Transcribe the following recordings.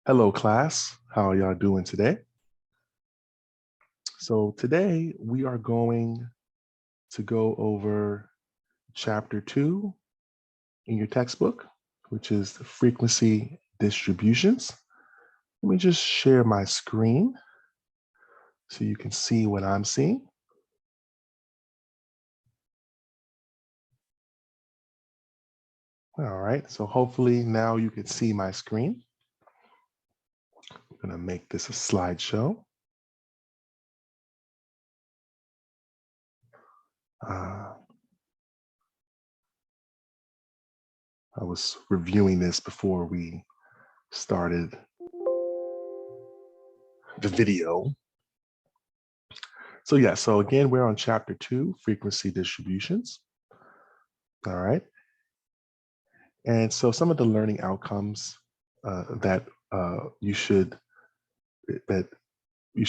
Hello, class. How are y'all doing today? So today we are going to go over chapter 2 in your textbook, which is the frequency distributions. Let me just share my screen so you can see what I'm seeing. All right, so hopefully now you can see my screen. I'm gonna make this a slideshow. I was reviewing this before we started the video. So again, we're on chapter 2, frequency distributions. All right. And so some of the learning outcomes that you should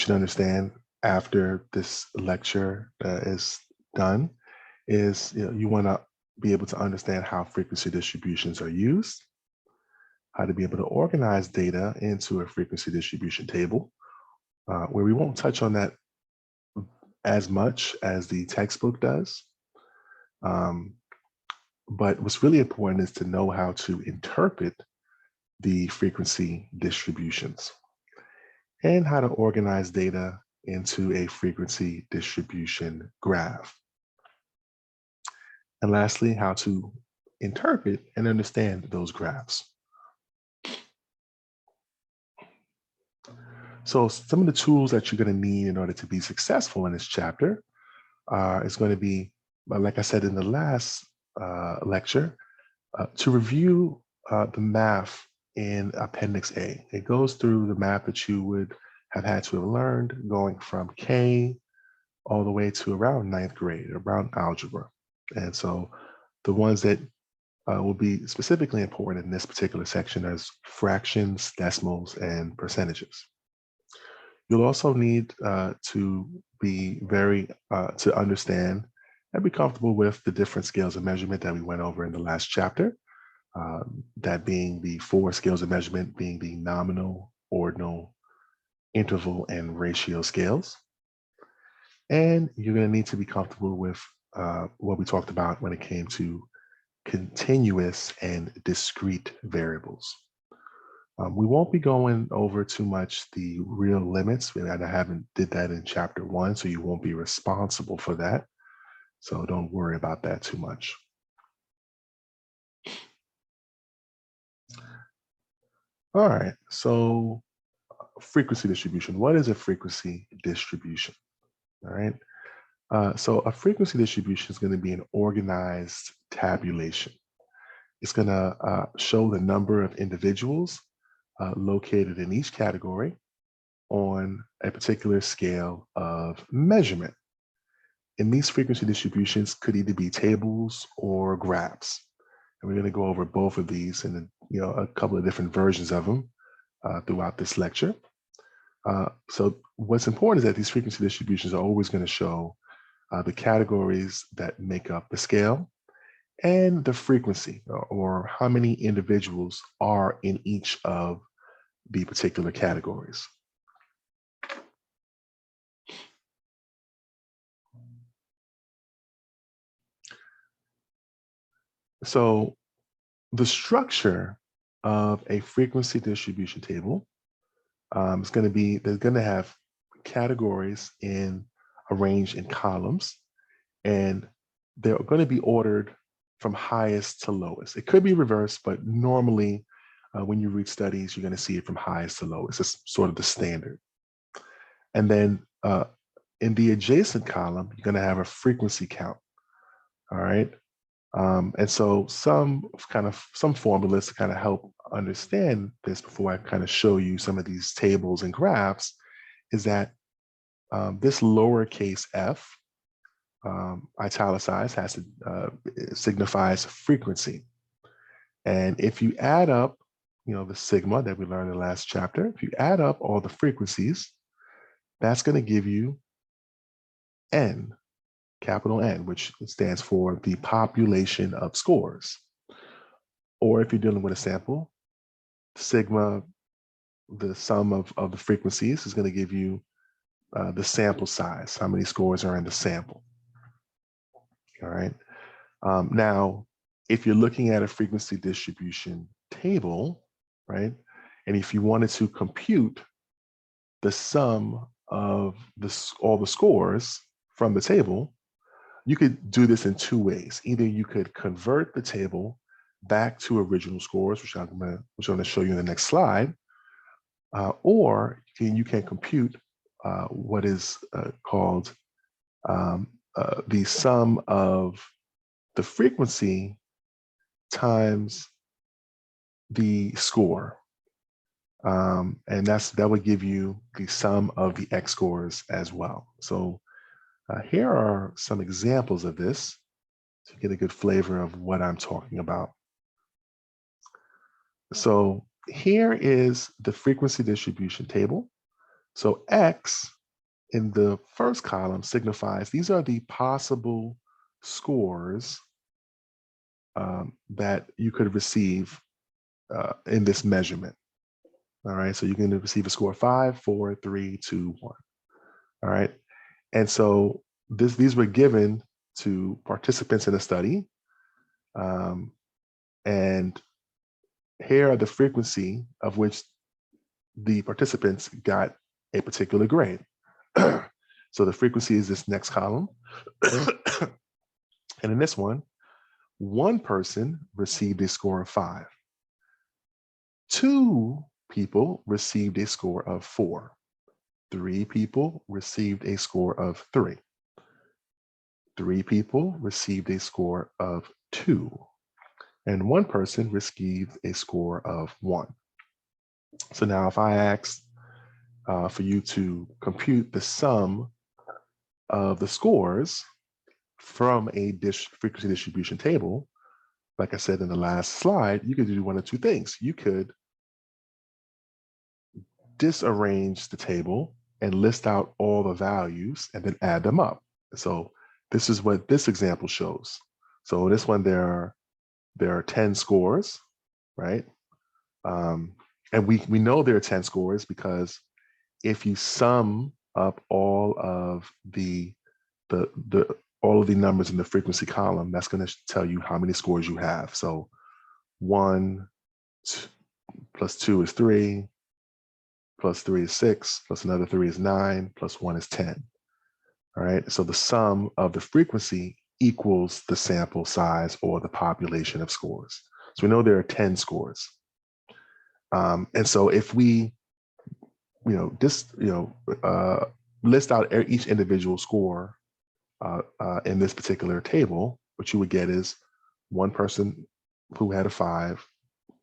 understand after this lecture is done is you want to be able to understand how frequency distributions are used, how to be able to organize data into a frequency distribution table, where we won't touch on that as much as the textbook does. But what's really important is to know how to interpret the frequency distributions and how to organize data into a frequency distribution graph. And lastly, how to interpret and understand those graphs. So some of the tools that you're going to need in order to be successful in this chapter is going to be, like I said in the last lecture, to review the math in Appendix A. It goes through the math that you would have had to have learned going from K all the way to around ninth grade, around algebra. And so the ones that will be specifically important in this particular section is fractions, decimals, and percentages. You'll also need to be to understand and be comfortable with the different scales of measurement that we went over in the last chapter. That being the 4 scales of measurement, being the nominal, ordinal, interval, and ratio scales. And you're going to need to be comfortable with what we talked about when it came to continuous and discrete variables. We won't be going over too much the real limits. I haven't did that in chapter 1, so you won't be responsible for that. So don't worry about that too much. All right, so frequency distribution. What is a frequency distribution? All right, so a frequency distribution is going to be an organized tabulation. It's going to show the number of individuals located in each category on a particular scale of measurement. And these frequency distributions could either be tables or graphs. And we're going to go over both of these and a couple of different versions of them throughout this lecture. So what's important is that these frequency distributions are always going to show the categories that make up the scale and the frequency, or how many individuals are in each of the particular categories. So the structure of a frequency distribution table is going to be, they're going to have categories arranged in columns, and they're going to be ordered from highest to lowest. It could be reversed, but normally when you read studies, you're going to see it from highest to lowest. It's sort of the standard. And then in the adjacent column, you're going to have a frequency count. All right. And so some formulas to kind of help understand this before I kind of show you some of these tables and graphs is that this lowercase f, italicized, signifies frequency. And if you add up, the sigma that we learned in the last chapter, if you add up all the frequencies, that's going to give you n, capital N, which stands for the population of scores. Or if you're dealing with a sample, sigma the sum of the frequencies is going to give you the sample size, how many scores are in the sample. All right. Now, if you're looking at a frequency distribution table, right, and if you wanted to compute the sum of all the scores from the table, you could do this in two ways. Either you could convert the table back to original scores, which I'm going to show you in the next slide, or you can compute what is called the sum of the frequency times the score. And that would give you the sum of the X scores as well. So here are some examples of this to get a good flavor of what I'm talking about. So here is the frequency distribution table. So X in the first column signifies these are the possible scores that you could receive in this measurement. All right, so you can receive a score of 5, 4, 3, 2, 1. All right, and so these were given to participants in the study, and here are the frequency of which the participants got a particular grade. So the frequency is this next column. And in this one person received a score of 5. 2 people received a score of 4. 3 people received a score of 3. 3 people received a score of 2. And 1 person received a score of 1. So now if I asked for you to compute the sum of the scores from a frequency distribution table, like I said in the last slide, you could do one of two things. You could disarrange the table and list out all the values and then add them up. So this is what this example shows. So this one, there are 10 scores, right? And we know there are 10 scores because if you sum up all of the numbers in the frequency column, that's going to tell you how many scores you have. So 1 plus 2 is 3, plus 3 is 6, plus another 3 is 9, plus 1 is 10. All right, so the sum of the frequency equals the sample size or the population of scores. So we know there are 10 scores. And so if we, list out each individual score in this particular table, what you would get is 1 person who had a 5,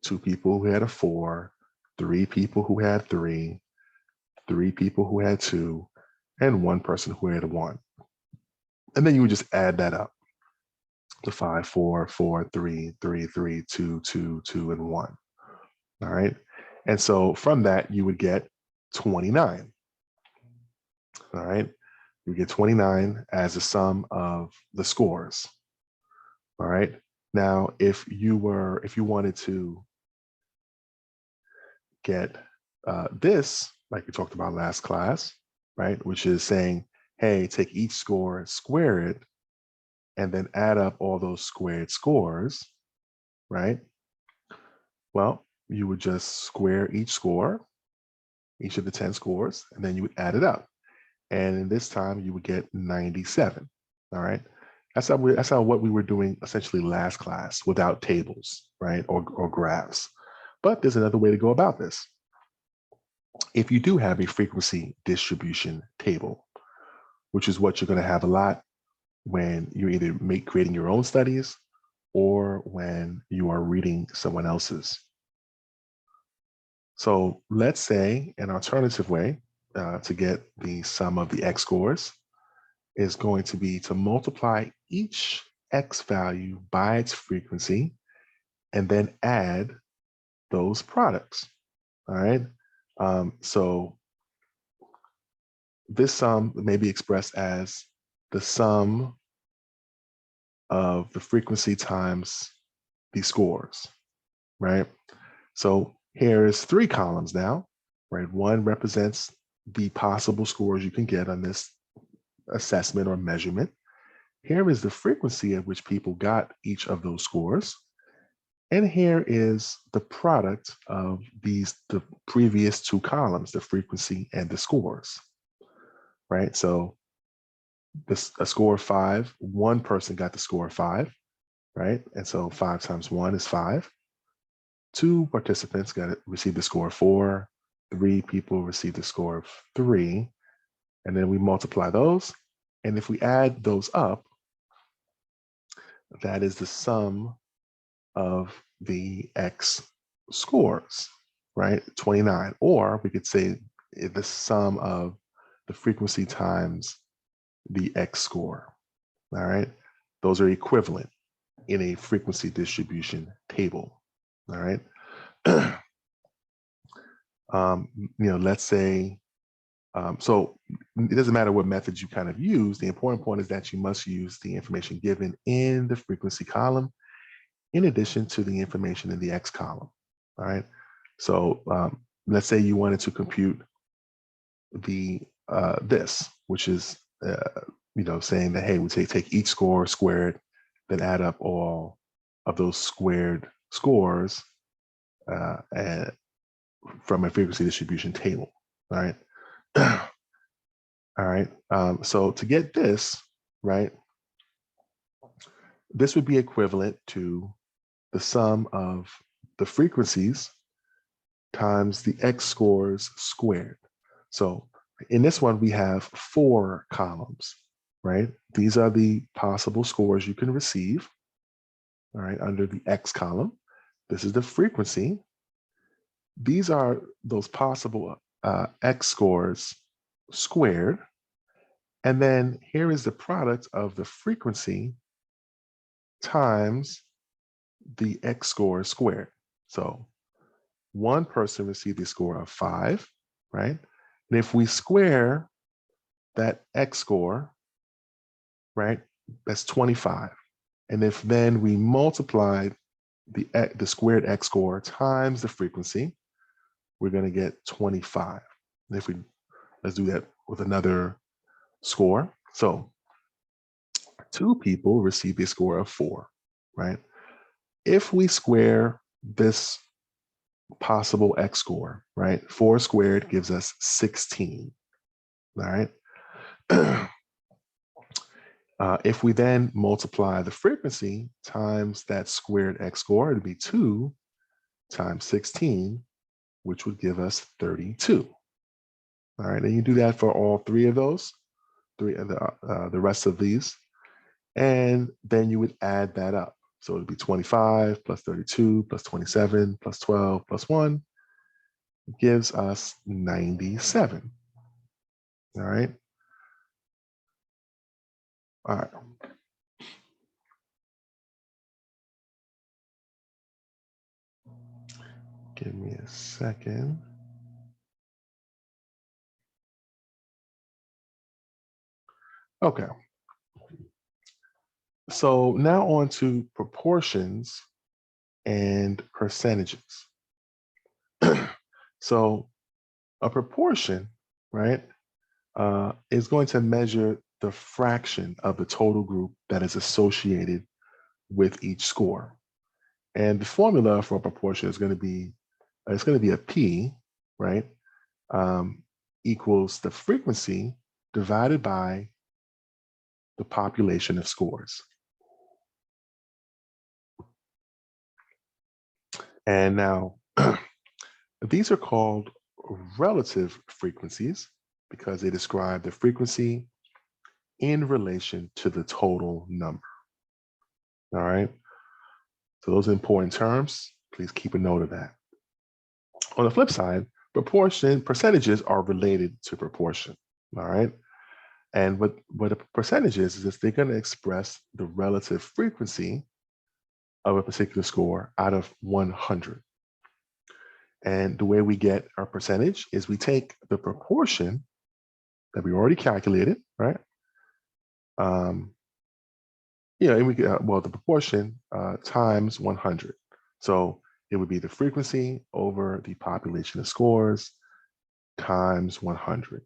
2 people who had a 4, 3 people who had 3, 3 people who had 2, and 1 person who had a 1. And then you would just add that up to 5, 4, 4, 3, 3, 3, 2, 2, 2, and 1. All right. And so from that, you would get 29. All right. You get 29 as the sum of the scores. All right. Now, if you wanted to get this, like we talked about last class, right, which is saying, hey, take each score, square it, and then add up all those squared scores, right? Well, you would just square each score, each of the 10 scores, and then you would add it up. And in this time, you would get 97. All right. That's how what we were doing essentially last class without tables, right, or graphs. But there's another way to go about this. If you do have a frequency distribution table, which is what you're going to have a lot when you're either creating your own studies or when you are reading someone else's. So let's say an alternative way to get the sum of the X scores is going to be to multiply each X value by its frequency and then add those products. All right. So this sum may be expressed as the sum of the frequency times the scores, right? So here is 3 columns now. right? 1 represents the possible scores you can get on this assessment or measurement. Here is the frequency at which people got each of those scores. And here is the product of the previous 2 columns, the frequency and the scores, right? So a score of 5, 1 person got the score of 5, right? And so 5 times 1 is 5. 2 participants received the score of 4. 3 people received the score of 3. And then we multiply those. And if we add those up, that is the sum of the X scores, right? 29. Or we could say the sum of the frequency times the X score, all right? Those are equivalent in a frequency distribution table, all right? Let's say, so it doesn't matter what methods you kind of use. The important point is that you must use the information given in the frequency column in addition to the information in the X column, all right? So let's say you wanted to compute this, which is, saying that, hey, we take each score squared, then add up all of those squared scores and from a frequency distribution table, all right? All right, so to get this, right, this would be equivalent to the sum of the frequencies times the X scores squared. So in this one, we have 4 columns, right? These are the possible scores you can receive, all right, under the X column. This is the frequency. These are those possible X scores squared. And then here is the product of the frequency times the X score squared. So 1 person received a score of 5, right? And if we square that X score, right, that's 25. And if then we multiply the squared X score times the frequency, we're going to get 25. And if let's do that with another score. So 2 people received a score of 4, right? If we square this possible X score, right, 4 squared gives us 16, all right? If we then multiply the frequency times that squared X score, it'd be 2 times 16, which would give us 32. All right, and you do that for all 3 of those, 3 of the rest of these, and then you would add that up. So it'd be 25 plus 32 plus 27 plus 12 plus 1 gives us 97. All right. All right. Give me a second. Okay. So now on to proportions and percentages. So a proportion, right, is going to measure the fraction of the total group that is associated with each score. And the formula for a proportion is going to be, a P, right, equals the frequency divided by the population of scores. And now these are called relative frequencies because they describe the frequency in relation to the total number. All right. So those are important terms. Please keep a note of that. On the flip side, percentages are related to proportion. All right. And what a percentage is that they're going to express the relative frequency of a particular score out of 100. And the way we get our percentage is we take the proportion that we already calculated, right? And we get, the proportion times 100. So it would be the frequency over the population of scores times 100.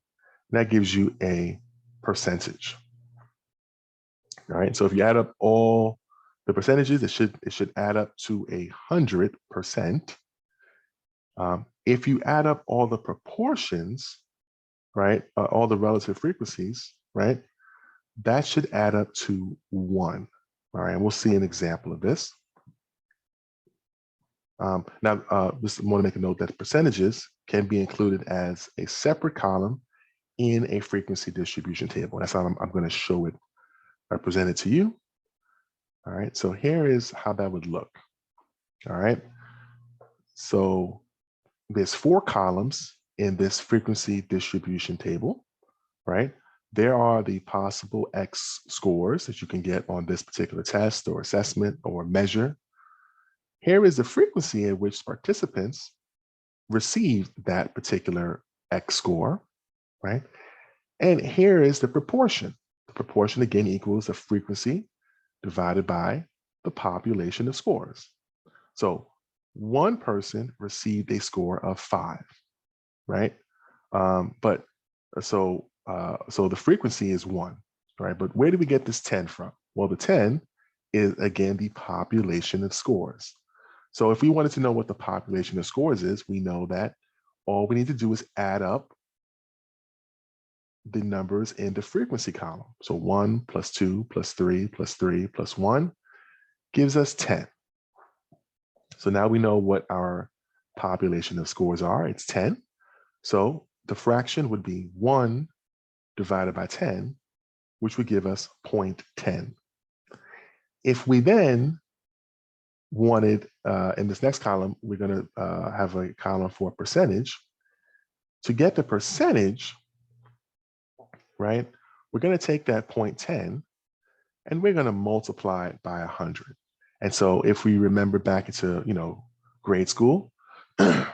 That gives you a percentage. All right. So if you add up all the percentages, it should add up to 100%. If you add up all the proportions, right, all the relative frequencies, right, that should add up to 1. All right, and we'll see an example of this. Now, just want to make a note that percentages can be included as a separate column in a frequency distribution table. That's how I'm going to show it represented to you. All right, so here is how that would look. All right, so there's 4 columns in this frequency distribution table, right? There are the possible X scores that you can get on this particular test or assessment or measure. Here is the frequency at which participants received that particular X score, right? And here is the proportion. The proportion again equals the frequency divided by the population of scores. So one person received a score of 5, right? So the frequency is 1, right? But where do we get this 10 from? Well, the 10 is again the population of scores. So if we wanted to know what the population of scores is, we know that all we need to do is add up the numbers in the frequency column. So 1 plus 2 plus 3 plus 3 plus 1 gives us 10. So now we know what our population of scores are. It's 10. So the fraction would be 1 divided by 10, which would give us 0.10. If we then wanted, in this next column, we're going to have a column for percentage. To get the percentage, right, we're going to take that 0.10 and we're going to multiply it by 100. And so if we remember back into, grade school, to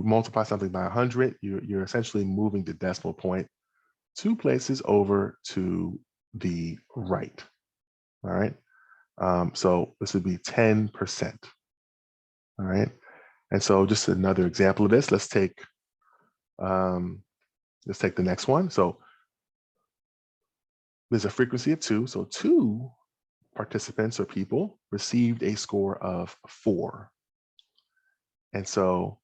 multiply something by 100, you're essentially moving the decimal point 2 places over to the right. All right. So this would be 10%. All right. And so just another example of this, let's take the next one. So there's a frequency of 2. So 2 participants or people received a score of 4. And so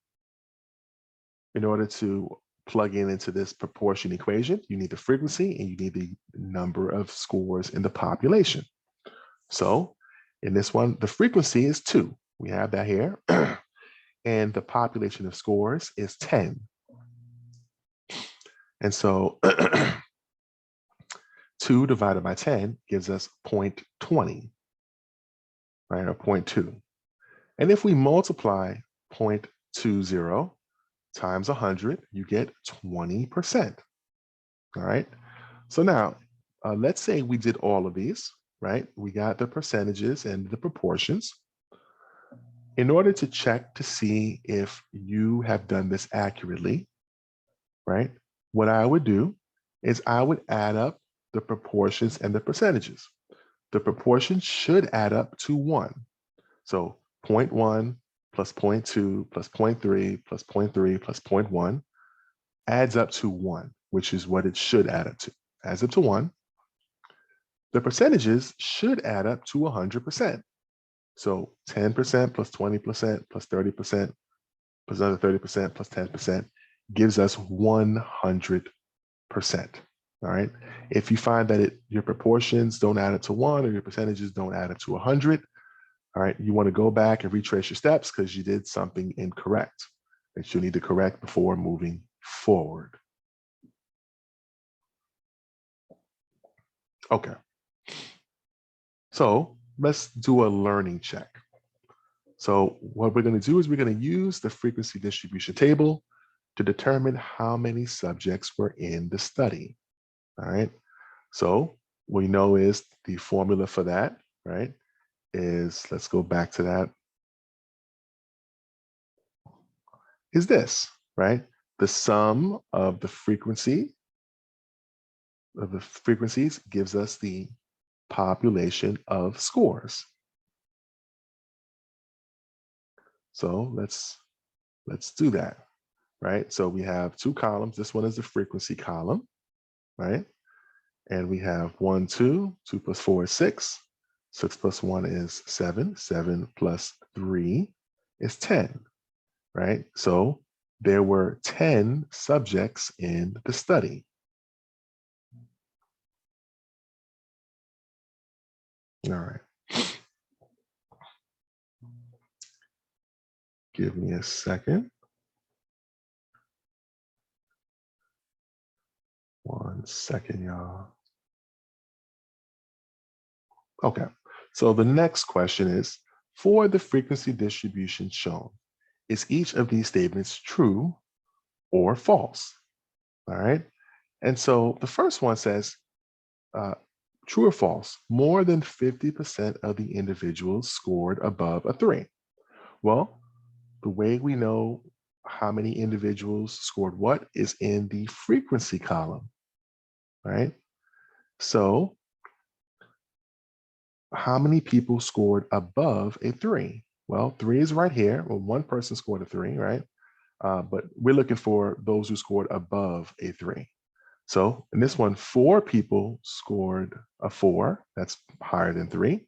in order to plug into this proportion equation, you need the frequency and you need the number of scores in the population. So in this one, the frequency is 2. We have that here. And the population of scores is 10. And so 2 divided by 10 gives us 0.20, right, or 0.2. And if we multiply 0.20 times 100, you get 20%. All right. So now, let's say we did all of these, right? We got the percentages and the proportions. In order to check to see if you have done this accurately, right? What I would do is I would add up the proportions and the percentages. The proportions should add up to 1. So 0.1 plus 0.2 plus 0.3 plus 0.3 plus 0.1 adds up to 1, which is what it should add up to. Adds up to 1. The percentages should add up to 100%. So 10% plus 20% plus 30% plus another 30% plus 10% gives us 100%. All right. If you find that your proportions don't add up to 1 or your percentages don't add up to 100, all right, you want to go back and retrace your steps because you did something incorrect that you need to correct before moving forward. Okay. So let's do a learning check. So what we're going to do is we're going to use the frequency distribution table to determine how many subjects were in the study. All right. So what we know is the formula for that, right, is, let's go back to that, is this, right? The sum of the frequencies gives us the population of scores. So let's do that. right? So we have two columns. This one is the frequency column, right? And we have 1, 2, 2 plus 4 is 6. 6 plus 1 is 7. 7 plus 3 is 10, right? So there were 10 subjects in the study. All right. Give me a second. 1 second, y'all. Okay. So the next question is, for the frequency distribution shown, is each of these statements true or false? All right. And so the first one says, true or false, more than 50% of the individuals scored above a 3. Well, the way we know how many individuals scored what is in the frequency column, right? So how many people scored above a 3? Well, 3 is right here. Well, one person scored a 3, right? But we're looking for those who scored above a 3. So in this one, 4 people scored a 4, that's higher than 3,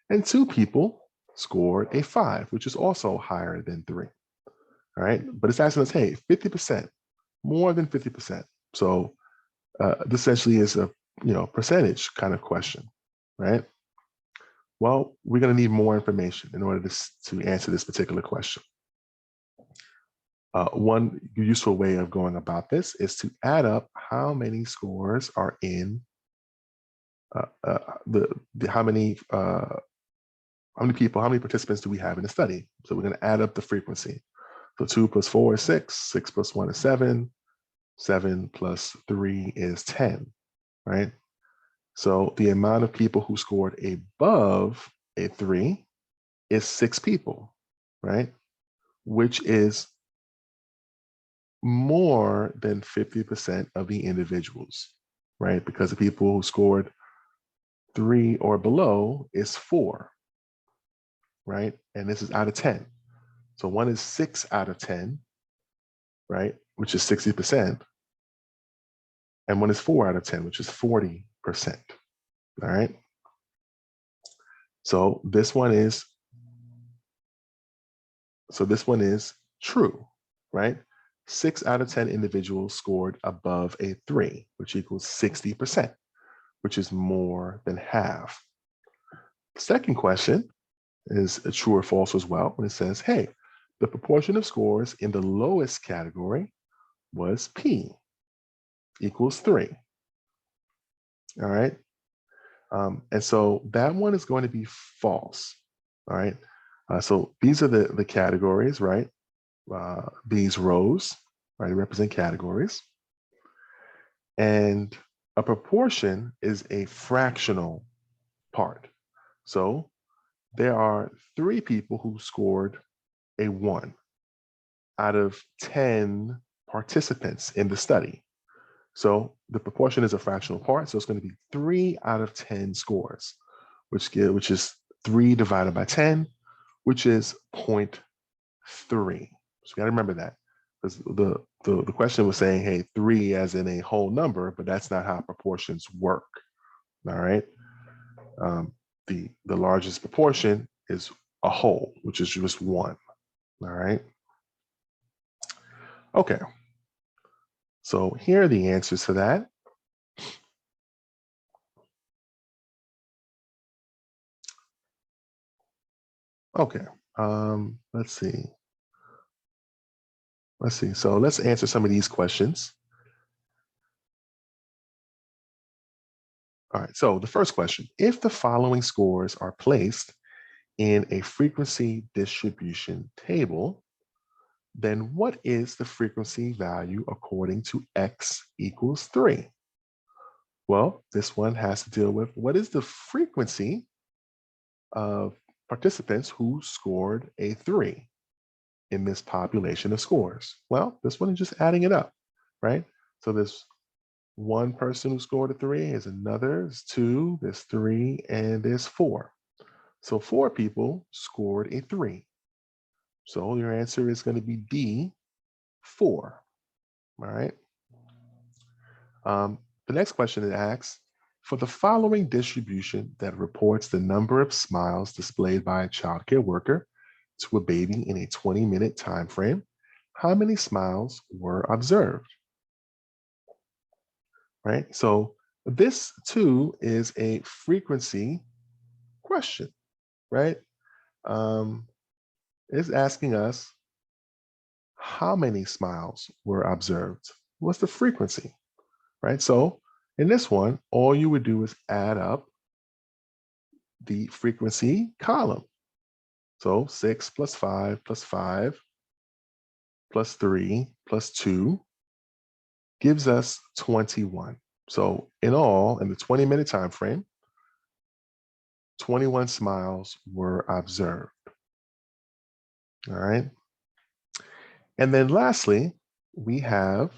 and 2 people scored a 5, which is also higher than 3. All right, but it's asking us, hey, 50%, more than 50%. So this essentially is a percentage kind of question, right? Well, we're going to need more information in order to answer this particular question. One useful way of going about this is to add up how many scores are in how many people, how many participants do we have in the study? So we're going to add up the frequency. So 2 plus 4 is 6, 6 plus 1 is 7, 7 plus 3 is 10, right? So the amount of people who scored above a 3 is 6 people, right? Which is more than 50% of the individuals, right? Because the people who scored 3 or below is 4, right? And this is out of 10. So one is 6 out of 10, right? Which is 60%. And one is 4 out of 10, which is 40%. All right. So this one is true, right? 6 out of 10 individuals scored above a 3, which equals 60%, which is more than half. The second question is a true or false as well, when it says, hey, the proportion of scores in the lowest category was P equals 3. All right. And so that one is going to be false. All right. So these are the categories, right? These rows, right, represent categories. And a proportion is a fractional part. So there are 3 people who scored a 1 out of 10 participants in the study. So the proportion is a fractional part. So it's going to be 3 out of 10 scores, which is 3 divided by 10, which is 0.3. So you got to remember that, because the question was saying, hey, 3 as in a whole number, but that's not how proportions work. All right. The largest proportion is a whole, which is just 1. All right. Okay. So here are the answers to that. Okay. Let's see. So let's answer some of these questions. All right. So the first question, if the following scores are placed in a frequency distribution table, then what is the frequency value according to X equals 3? Well, this one has to deal with what is the frequency of participants who scored a 3 in this population of scores. Well, this one is just adding it up, right? So there's 1 person who scored a 3, there's another, there's 2, there's 3, and there's 4. So 4 people scored a 3. So your answer is going to be D, 4. All right. The next question it asks, for the following distribution that reports the number of smiles displayed by a childcare worker to a baby in a 20-minute time frame, how many smiles were observed? Right? So this too is a frequency question, right? It's asking us how many smiles were observed. What's the frequency, right? So in this one, all you would do is add up the frequency column. So 6 plus 5 plus 5 plus 3 plus 2 gives us 21. So in all, in the 20-minute time frame, 21 smiles were observed. All right. And then lastly, we have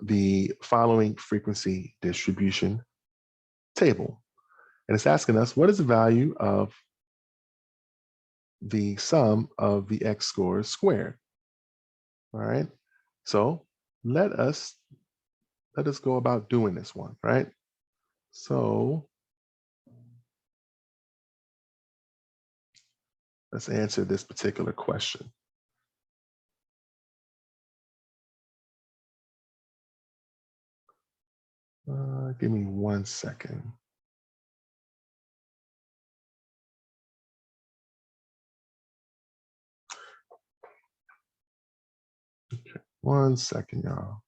the following frequency distribution table. And it's asking us, what is the value of the sum of the x scores squared? All right. So let us go about doing this one, right? So let's answer this particular question. Give me 1 second. Okay, 1 second, y'all.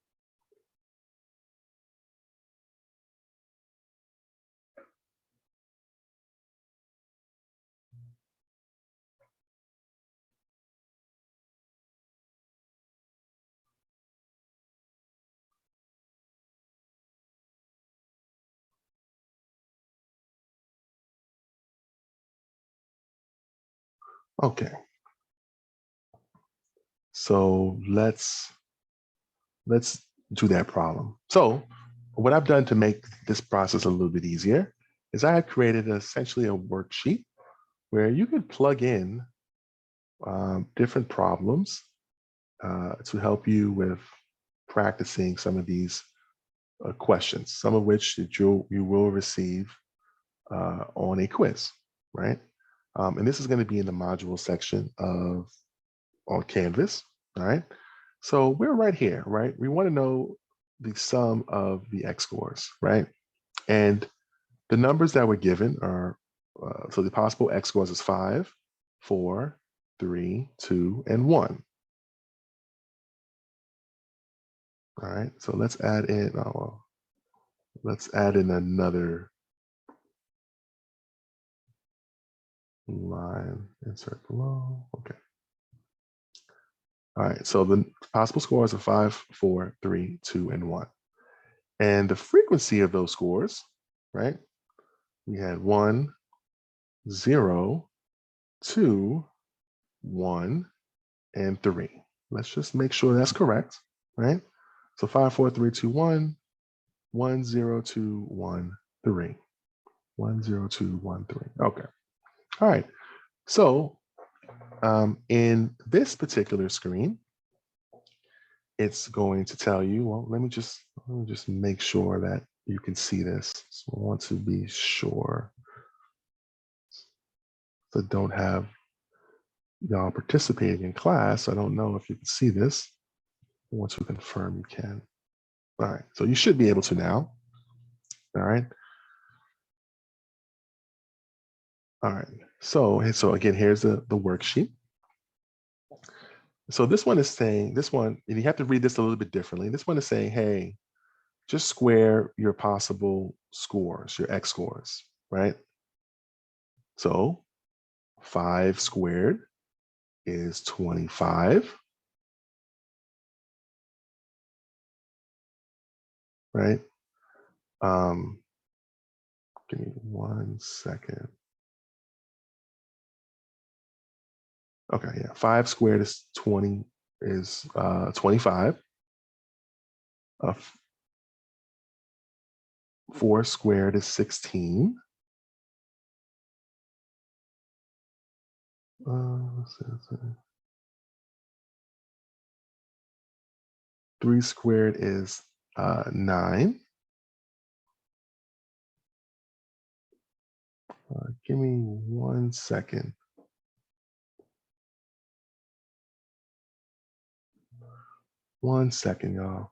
Okay. So let's do that problem. So what I've done to make this process a little bit easier is I have created essentially a worksheet where you can plug in different problems to help you with practicing some of these questions, some of which that you will receive on a quiz, right? And this is going to be in the module section of on Canvas, all right? So we're right here, right? We want to know the sum of the x scores, right? And the numbers that were given are, so the possible x scores is 5, 4, 3, 2, and 1. All right, so let's add in, another line, insert below, okay. All right, so the possible scores are 5, 4, 3, 2, and 1. And the frequency of those scores, right? We had 1, 0, 2, 1, and 3. Let's just make sure that's correct, right? So 5, 4, 3, 2, 1, 1, 0, 2, 1, 3. 1, 0, 2, 1, 3. Okay. All right. So in this particular screen, it's going to tell you, well, let me just make sure that you can see this. So I want to be sure. So don't have y'all participating in class. I don't know if you can see this. I want to confirm you can. All right, so you should be able to now. All right. All right, so again, here's the worksheet. So this one is saying, and you have to read this a little bit differently. This one is saying, hey, just square your possible scores, your x scores, right? So 5 squared is 25, right? Give me 1 second. Okay, yeah, 5 squared is 25. 4 squared is 16. let's see. 3 squared is 9. Give me 1 second. One second, y'all.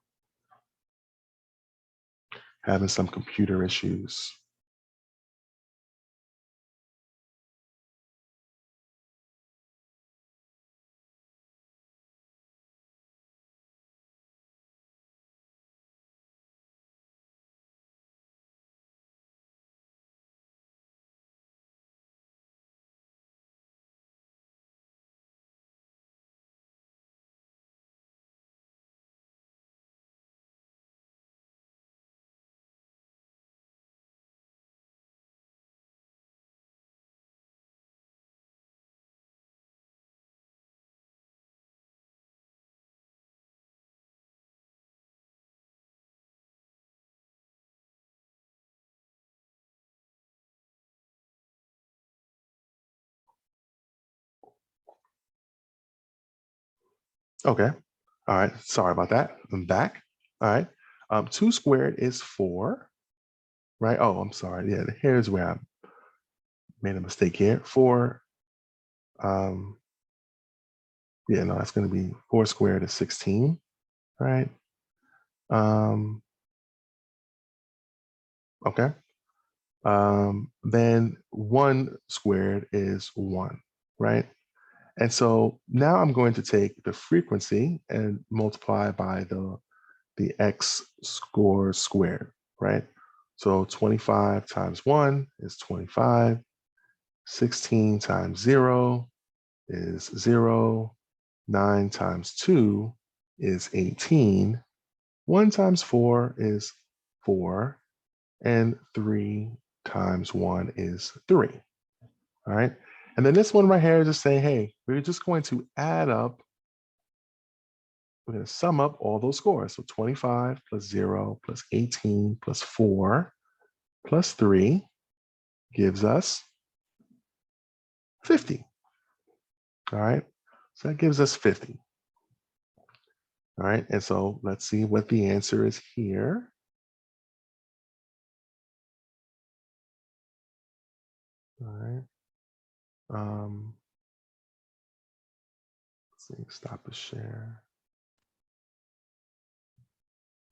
Having some computer issues. Okay. All right. Sorry about that. I'm back. All right. 2 squared is 4, right? Oh, I'm sorry. Yeah, here's where I made a mistake here. 4, um, yeah, no, that's going to be 4 squared is 16, right? Um, okay. Then 1 squared is 1, right? And so now I'm going to take the frequency and multiply by the x score squared, right? So 25 times 1 is 25. 16 times 0 is 0. 9 times 2 is 18. 1 times 4 is 4. And 3 times 1 is 3. All right. And then this one right here is just saying, hey, we're just going to add up, we're going to sum up all those scores. So 25 plus 0 plus 18 plus 4 plus 3 gives us 50. All right. So that gives us 50. All right. And so let's see what the answer is here. All right. Let's see, stop the share.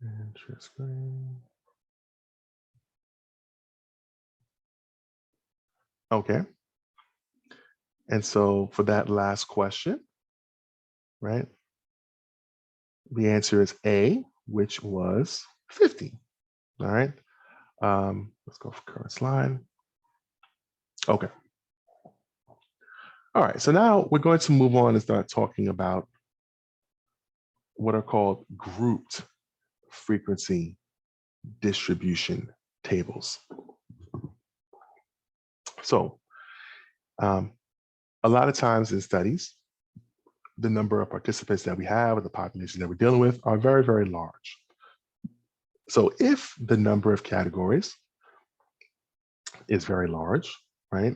And share screen. Okay. And so for that last question, right, the answer is A, which was 50. All right. Let's go for current slide. Okay. All right. So now we're going to move on and start talking about what are called grouped frequency distribution tables. So a lot of times in studies, the number of participants that we have or the population that we're dealing with are very, very large. So if the number of categories is very large, right?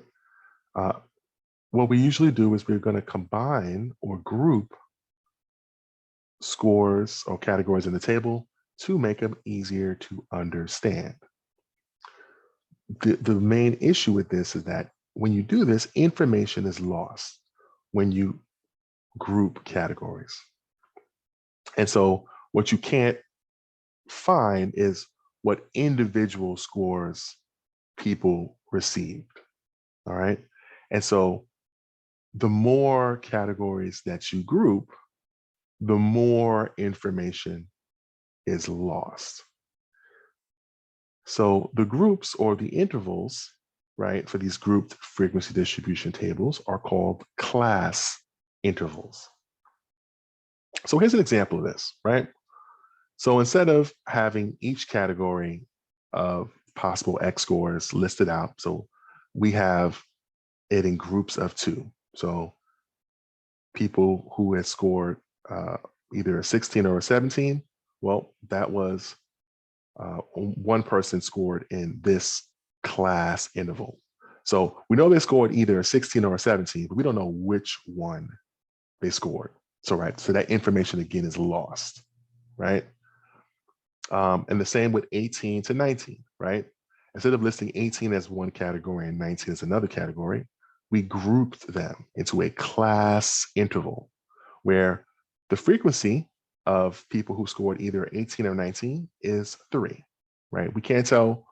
What we usually do is we're going to combine or group scores or categories in the table to make them easier to understand. The main issue with this is that when you do this, information is lost when you group categories. And so what you can't find is what individual scores people received. All right. And so the more categories that you group, the more information is lost. So the groups or the intervals, right, for these grouped frequency distribution tables are called class intervals. So here's an example of this, right? So instead of having each category of possible X scores listed out, so we have it in groups of 2. So people who had scored either a 16 or a 17, well, that was one person scored in this class interval. So we know they scored either a 16 or a 17, but we don't know which one they scored. So, right, so that information again is lost, right? And the same with 18 to 19, right? Instead of listing 18 as one category and 19 as another category, we grouped them into a class interval where the frequency of people who scored either 18 or 19 is 3, right? We can't tell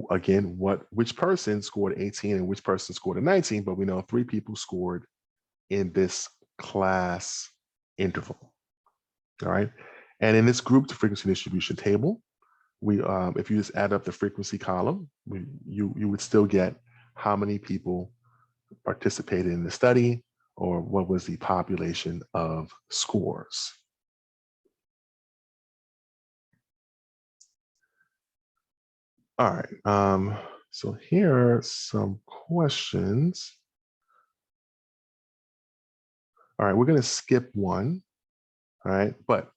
again which person scored 18 and which person scored a 19, but we know 3 people scored in this class interval. All right. And in this grouped frequency distribution table, we if you just add up the frequency column, you would still get how many people participated in the study or what was the population of scores. All right. So here are some questions. All right, we're going to skip one. All right, but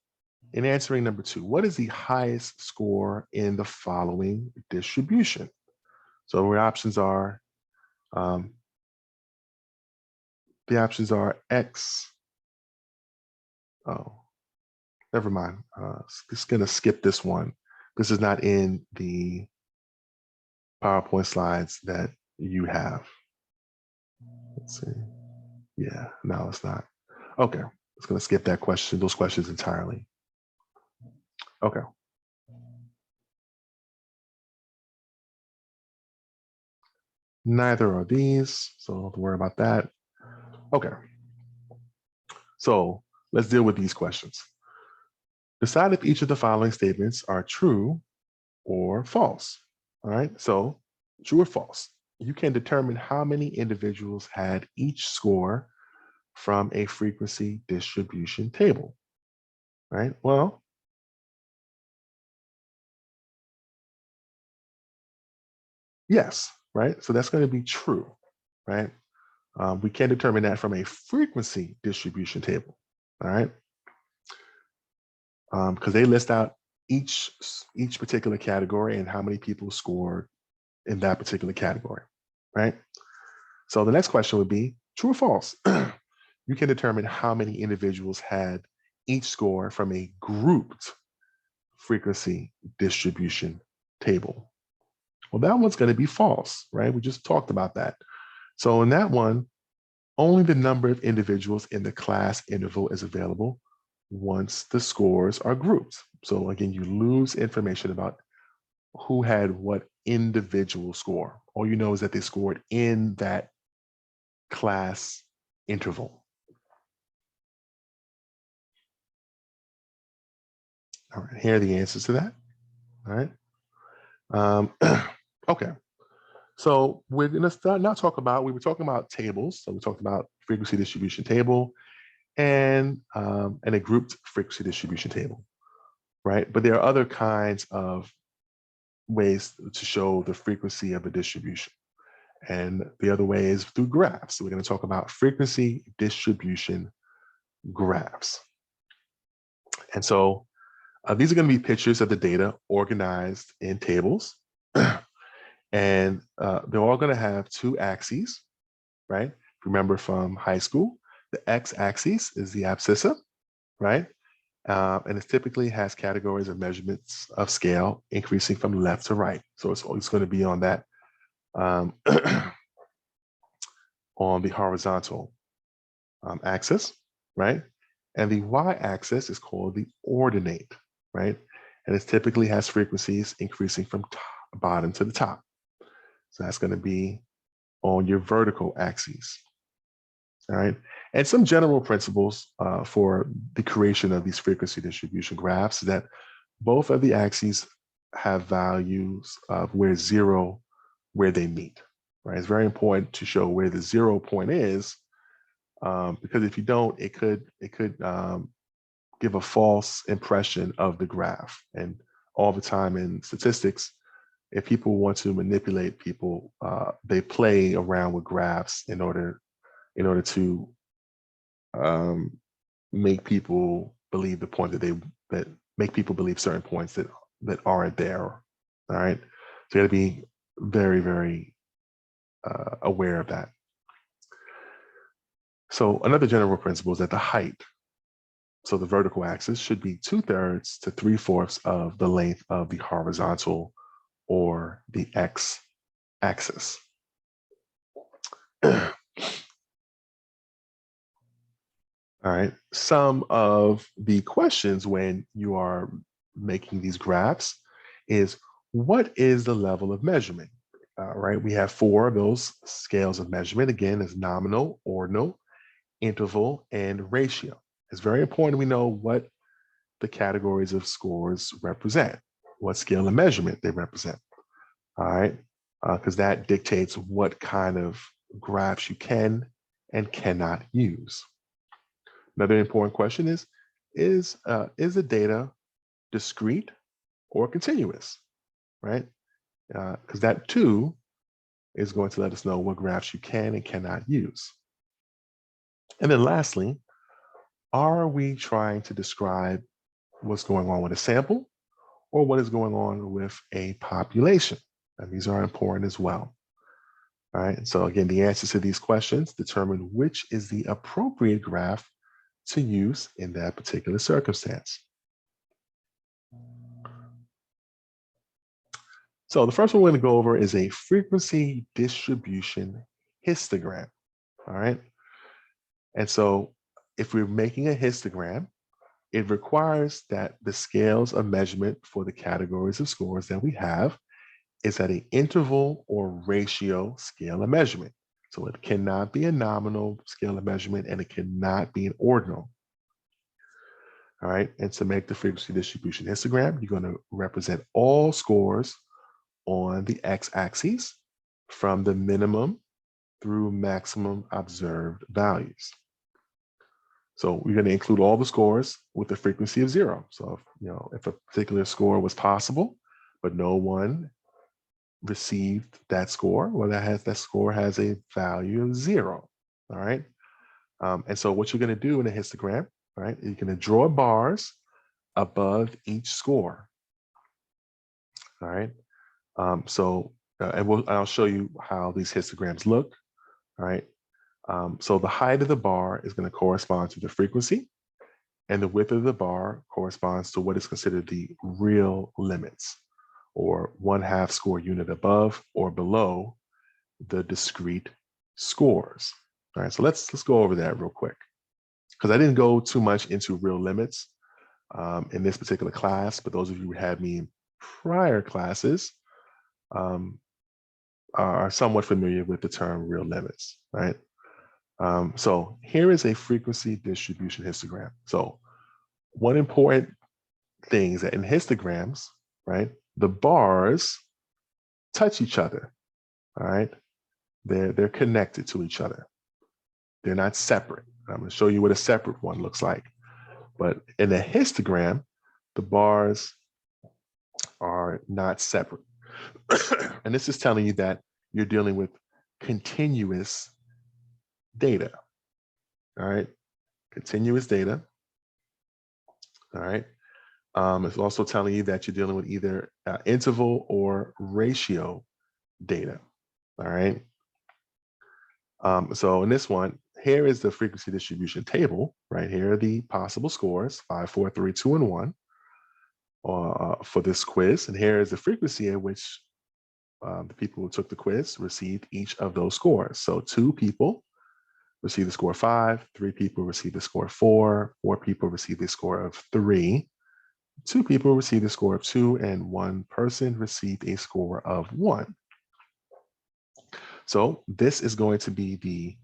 in answering number 2, what is the highest score in the following distribution? So um, the options are X. Oh, never mind. Just gonna skip this one. This is not in the PowerPoint slides that you have. Let's see. Yeah, no, it's not. Okay, it's gonna skip that question, those questions entirely. Okay. Neither are these, so don't have to worry about that. Okay. So let's deal with these questions. Decide if each of the following statements are true or false. All right, so true or false. You can determine how many individuals had each score from a frequency distribution table, right? Well, yes, right? So that's going to be true, right? We can determine that from a frequency distribution table, all right? Because they list out each particular category and how many people scored in that particular category, right? So the next question would be true or false. You can determine how many individuals had each score from a grouped frequency distribution table. Well, that one's going to be false, right? We just talked about that. So in that one, only the number of individuals in the class interval is available once the scores are grouped. So again, you lose information about who had what individual score. All you know is that they scored in that class interval. All right, here are the answers to that. All right. Okay. So we're going to start now talk about, we were talking about tables. So we talked about frequency distribution table and a grouped frequency distribution table, right? But there are other kinds of ways to show the frequency of a distribution. And the other way is through graphs. So we're going to talk about frequency distribution graphs. And so these are going to be pictures of the data organized in tables. And they're all going to have 2 axes, right? Remember from high school, the x-axis is the abscissa, right? And it typically has categories of measurements of scale increasing from left to right. So it's always going to be on that, on the horizontal axis, right? And the y-axis is called the ordinate, right? And it typically has frequencies increasing from bottom to the top. So that's going to be on your vertical axes. All right. And some general principles for the creation of these frequency distribution graphs is that both of the axes have values of where they meet, right? It's very important to show where the 0 point is, because if you don't, it could give a false impression of the graph. And all the time in statistics, if people want to manipulate people, they play around with graphs in order to make people believe the point that make people believe certain points that aren't there. All right, so you got to be very, very aware of that. So another general principle is that the height, so the vertical axis, should be 2/3 to 3/4 of the length of the horizontal or the x-axis. All right. Some of the questions when you are making these graphs is, what is the level of measurement? Right. We have 4 of those scales of measurement. Again, is nominal, ordinal, interval, and ratio. It's very important we know what the categories of scores represent, what scale of measurement they represent. All right. Because that dictates what kind of graphs you can and cannot use. Another important question is the data discrete or continuous, right? Because that too is going to let us know what graphs you can and cannot use. And then lastly, are we trying to describe what's going on with a sample or what is going on with a population? And these are important as well. All right, so again, the answers to these questions determine which is the appropriate graph to use in that particular circumstance. So the first one we're going to go over is a frequency distribution histogram. All right. And so if we're making a histogram, it requires that the scales of measurement for the categories of scores that we have is at an interval or ratio scale of measurement. So it cannot be a nominal scale of measurement and it cannot be an ordinal. All right. And to make the frequency distribution histogram, you're going to represent all scores on the x-axis from the minimum through maximum observed values. So we're going to include all the scores with a frequency of 0. So if a particular score was possible, but no one received that score, well, that score has a value of 0. All right. And so what you're going to do in a histogram, right, you're going to draw bars above each score. All right. I'll show you how these histograms look. All right. So the height of the bar is going to correspond to the frequency, and the width of the bar corresponds to what is considered the real limits, or 1/2 score unit above or below the discrete scores. All right. So let's go over that real quick, because I didn't go too much into real limits in this particular class, but those of you who had me in prior classes are somewhat familiar with the term real limits, right? So here is a frequency distribution histogram. So one important thing is that in histograms, right, the bars touch each other, all right? They're connected to each other. They're not separate. I'm going to show you what a separate one looks like. But in a histogram, the bars are not separate. And this is telling you that you're dealing with continuous data. All right. Continuous data. All right. It's also telling you that you're dealing with either interval or ratio data. All right. So in this one, here is the frequency distribution table. Right here are the possible scores: 5, 4, 3, 2, and 1 for this quiz. And here is the frequency at which the people who took the quiz received each of those scores. So 2 people received the score of 5, 3 people received the score of 4, 4 people received the score of 3, 2 people received a score of 2, and 1 person received a score of 1. So this is going to be the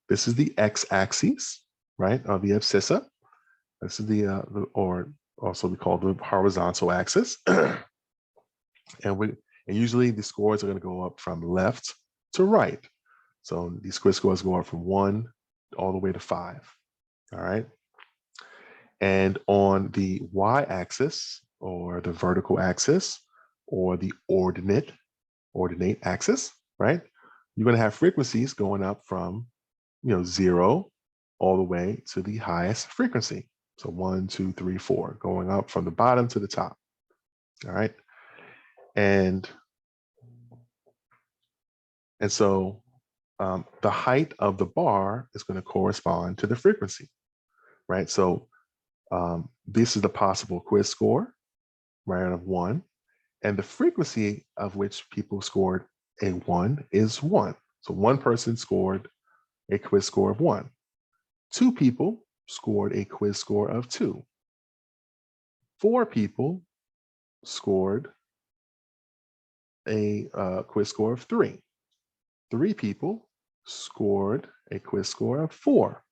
this is the x-axis, right, of the abscissa. This is or also we call the horizontal axis. And usually the scores are going to go up from left to right. So these quiz scores go up from 1 all the way to 5. All right. And on the y-axis, or the vertical axis, or the ordinate axis, right, you're going to have frequencies going up from 0 all the way to the highest frequency. So 1, 2, 3, 4, going up from the bottom to the top. All right. And And so the height of the bar is going to correspond to the frequency, right? So this is the possible quiz score, right, of 1. And the frequency of which people scored a 1 is 1. So one person scored a quiz score of 1. 2 people scored a quiz score of 2. 4 people scored a quiz score of 3. 3 people scored a quiz score of 4.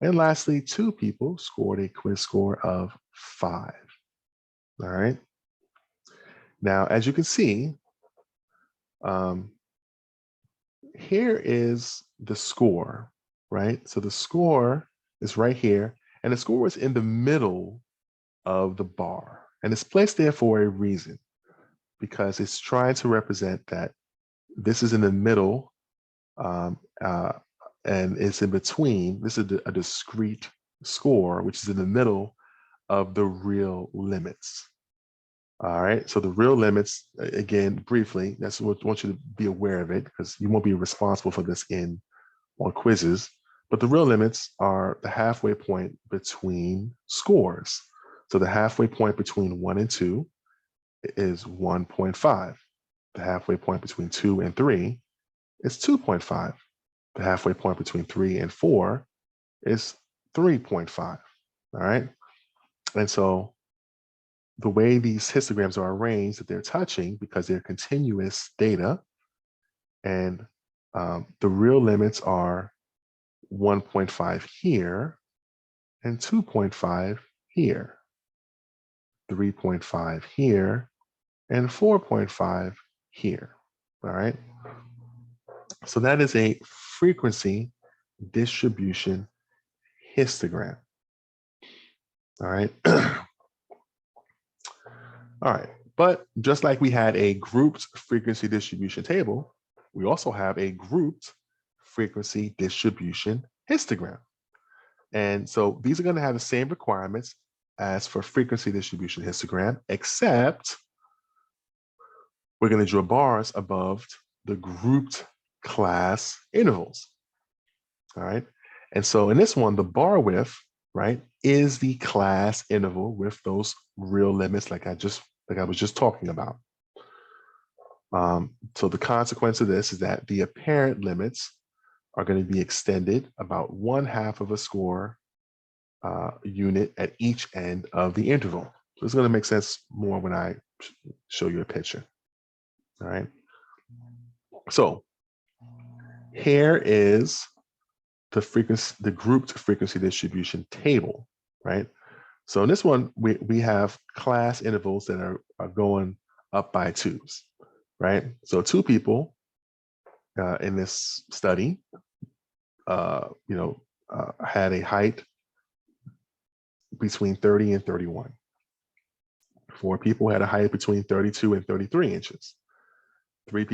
And lastly, 2 people scored a quiz score of 5. All right. Now, as you can see, here is the score, right? So the score is right here, and the score is in the middle of the bar. And it's placed there for a reason, because it's trying to represent that this is in the middle and it's in between. This is a discrete score, which is in the middle of the real limits. All right, so the real limits, again, briefly, that's what I want you to be aware of it, because you won't be responsible for this on quizzes, but the real limits are the halfway point between scores. So the halfway point between 1 and 2 is 1.5. The halfway point between 2 and 3 is 2.5. The halfway point between 3 and 4 is 3.5. All right, and so the way these histograms are arranged, that they're touching because they're continuous data, and the real limits are 1.5 here and 2.5 here, 3.5 here and 4.5 here. All right, so that is a frequency distribution histogram. All right. All right, but just like we had a grouped frequency distribution table, we also have a grouped frequency distribution histogram. And so these are going to have the same requirements as for frequency distribution histogram, except we're going to draw bars above the grouped class intervals. All right, and so in this one, the bar width, right, is the class interval with those real limits, like I was just talking about. So the consequence of this is that the apparent limits are going to be extended about 1/2 of a score unit at each end of the interval. So it's going to make sense more when I show you a picture. All right. So here is the grouped frequency distribution table, right? So in this one, we have class intervals that are going up by 2s, right? So 2 people in this study, had a height between 30 and 31. 4 people had a height between 32 and 33 inches. 3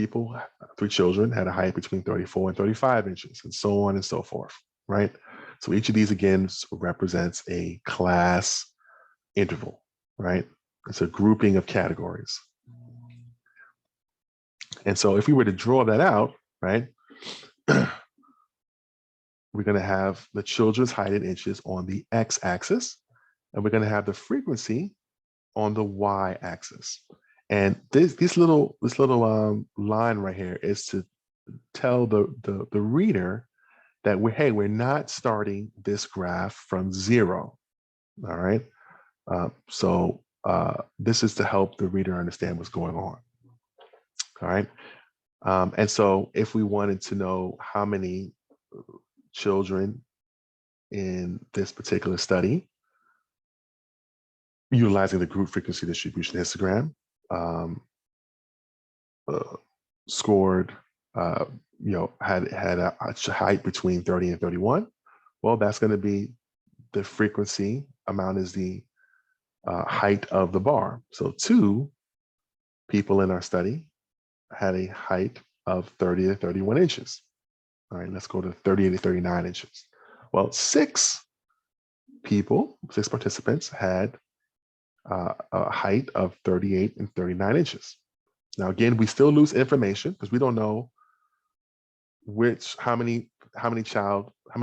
children had a height between 34 and 35 inches, and so on and so forth, right? So each of these, again, represents a class interval, right? It's a grouping of categories. And so if we were to draw that out, right, we're going to have the children's height in inches on the x-axis, and we're going to have the frequency on the y-axis. And this little line right here is to tell the reader that we're not starting this graph from 0. All right. So this is to help the reader understand what's going on. All right. And so if we wanted to know how many children in this particular study, utilizing the group frequency distribution histogram, scored, had a height between 30 and 31, well, that's going to be the frequency amount is the height of the bar. So 2 people in our study had a height of 30 to 31 inches. All right, let's go to 30 to 39 inches. Well, 6 participants had a height of 38 and 39 inches. Now, again, we still lose information because we don't know how many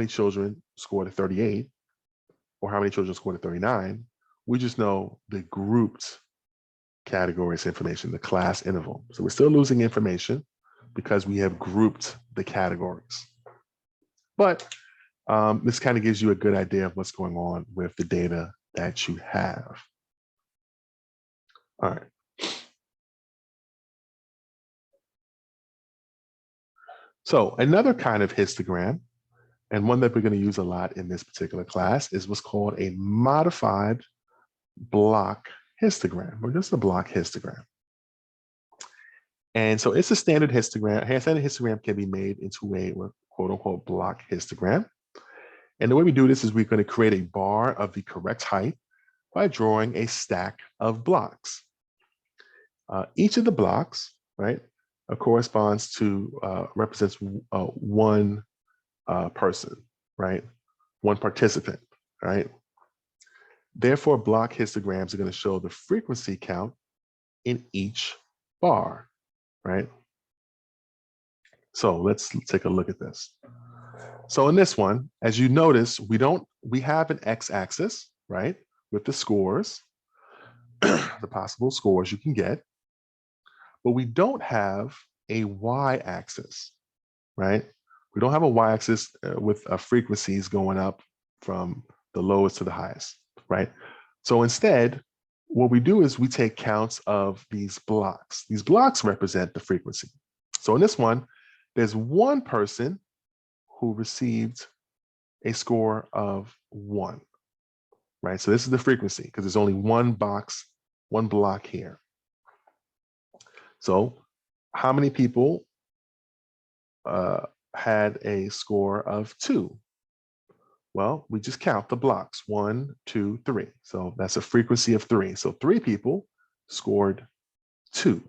children scored a 38, or how many children scored a 39. We just know the grouped categories information, the class interval. So we're still losing information because we have grouped the categories. But this kind of gives you a good idea of what's going on with the data that you have. All right. So another kind of histogram, and one that we're going to use a lot in this particular class, is what's called a modified block histogram, or just a block histogram. And so it's a standard histogram. A standard histogram can be made into a quote unquote block histogram. And the way we do this is we're going to create a bar of the correct height by drawing a stack of blocks. Each of the blocks, right, corresponds to, represents one person, right? One participant, right? Therefore, block histograms are going to show the frequency count in each bar, right? So let's take a look at this. So in this one, as you notice, we have an x-axis, right, with the scores, the possible scores you can get, but we don't have a y-axis, right? We don't have a y-axis with frequencies going up from the lowest to the highest, right? So instead, what we do is we take counts of these blocks. These blocks represent the frequency. So in this one, there's one person who received a score of 1, right? So this is the frequency because there's only one block here. So how many people had a score of 2? Well, we just count the blocks, 1, 2, 3. So that's a frequency of 3. So 3 people scored 2.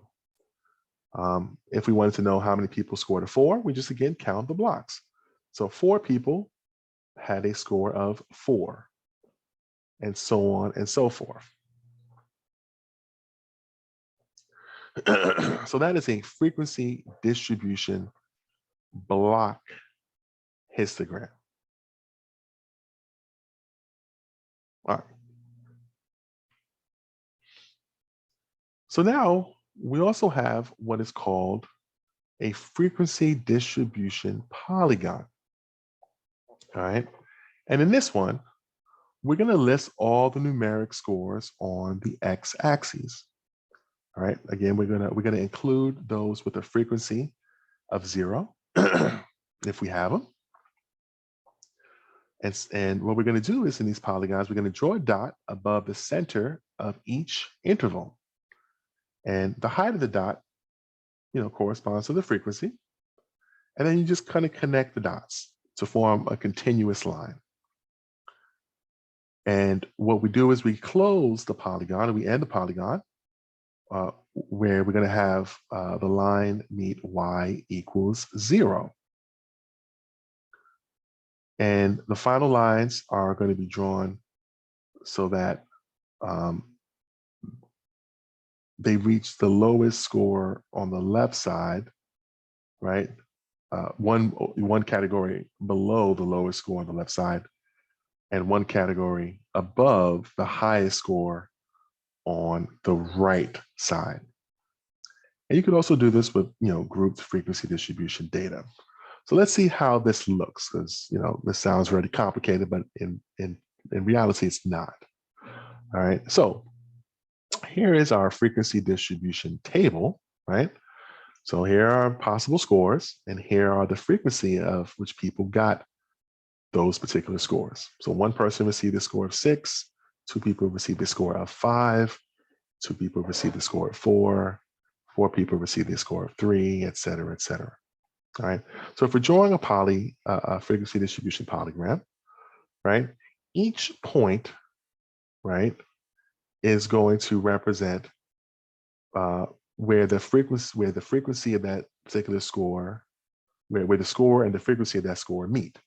If we wanted to know how many people scored a 4, we just again count the blocks. So 4 people had a score of 4, and so on and so forth. So that is a frequency distribution block histogram. All right. So now we also have what is called a frequency distribution polygon. All right. And in this one, we're going to list all the numeric scores on the x-axis. All right. Again, we're going to include those with a frequency of 0 if we have them. And what we're going to do is in these polygons, we're going to draw a dot above the center of each interval. And the height of the dot, corresponds to the frequency. And then you just kind of connect the dots to form a continuous line. And what we do is we close the polygon, and we end the polygon where we're going to have the line meet y equals 0. And the final lines are going to be drawn so that they reach the lowest score on the left side, right? One category below the lowest score on the left side, and one category above the highest score on the right side. And you could also do this with, grouped frequency distribution data. So let's see how this looks, because, this sounds really complicated, but in reality, it's not. All right, so here is our frequency distribution table, right? So here are possible scores, and here are the frequency of which people got those particular scores. So one person received a score of 6, 2 people received a score of 5, 2 people received a score of 4, 4 people received a score of 3, et cetera, et cetera. All right. So if we're drawing a frequency distribution polygram, right, each point, right, is going to represent where the frequency of that particular score, where the score and the frequency of that score meet,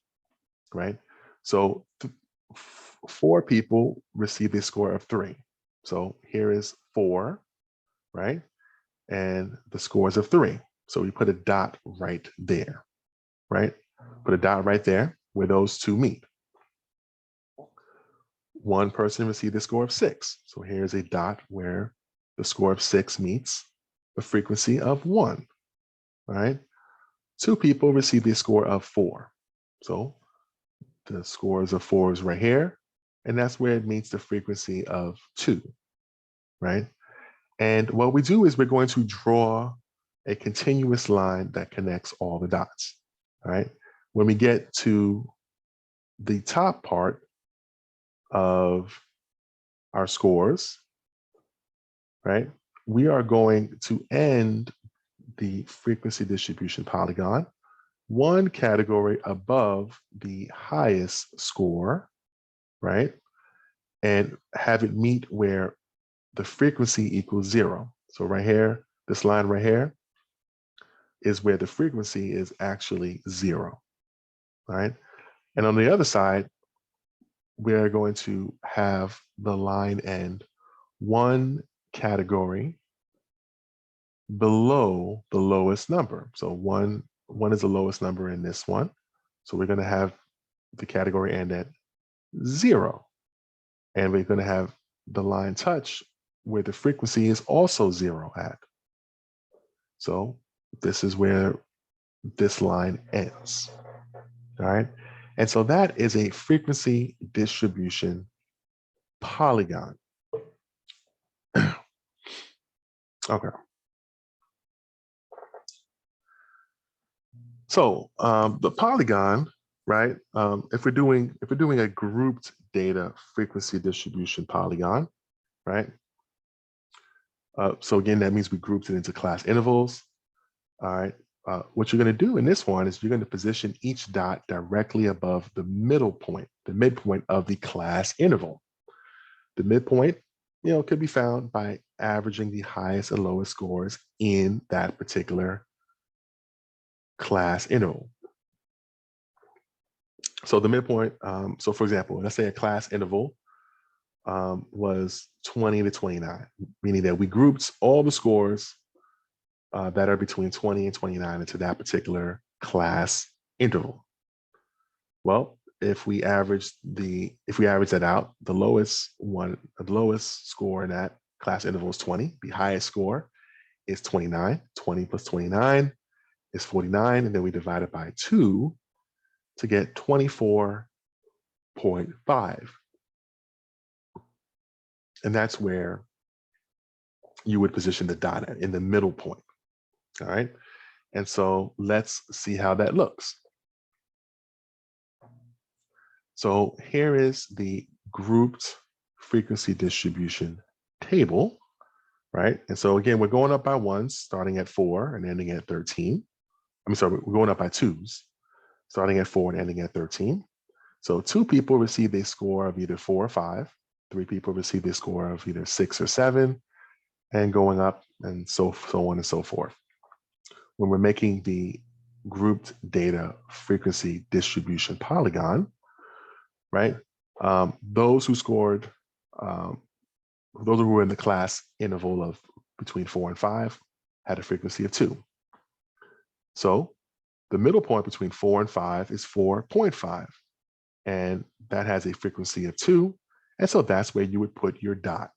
right? So 4 people received a score of 3. So here is 4, right? And the scores of 3. So we put a dot right there. right? Put a dot right there where those two meet. One person received a score of 6. So here's a dot where the score of 6 meets the frequency of 1, right? 2 people received a score of 4. So the scores of 4 is right here, and that's where it meets the frequency of 2, right? And what we do is we're going to draw a continuous line that connects all the dots, all right? When we get to the top part of our scores, right, we are going to end the frequency distribution polygon one category above the highest score, right, and have it meet where the frequency equals 0. So right here, this line right here is where the frequency is actually 0, right? And on the other side, we're going to have the line end one category below the lowest number. So one is the lowest number in this one. So we're going to have the category end at 0. And we're going to have the line touch where the frequency is also 0 at. So this is where this line ends. All right. And so that is a frequency distribution polygon. Okay. So the polygon, right? If we're doing a grouped data frequency distribution polygon, right? So again, that means we grouped it into class intervals. All right. What you're going to do in this one is you're going to position each dot directly above the middle point, the midpoint of the class interval. The midpoint, could be found by averaging the highest and lowest scores in that particular class interval. So the midpoint, so for example, let's say a class interval was 20 to 29, meaning that we grouped all the scores that are between 20 and 29 into that particular class interval. Well, if we average that out, the lowest score in that class interval is 20. The highest score is 29. 20 plus 29 is 49, and then we divide it by 2 to get 24.5. And that's where you would position the dot at, in the middle point. All right. And so let's see how that looks. So here is the grouped frequency distribution table, right? And so again, we're going up by ones, starting at 4 and ending at 13. We're going up by 2s, starting at 4 and ending at 13. So 2 people received a score of either 4 or 5. 3 people received a score of either 6 or 7, and going up, and so on and so forth. When we're making the grouped data frequency distribution polygon, right? Those who scored, those who were in the class interval of between 4 and 5 had a frequency of 2. So the middle point between 4 and 5 is 4.5, and that has a frequency of 2. And so that's where you would put your dot.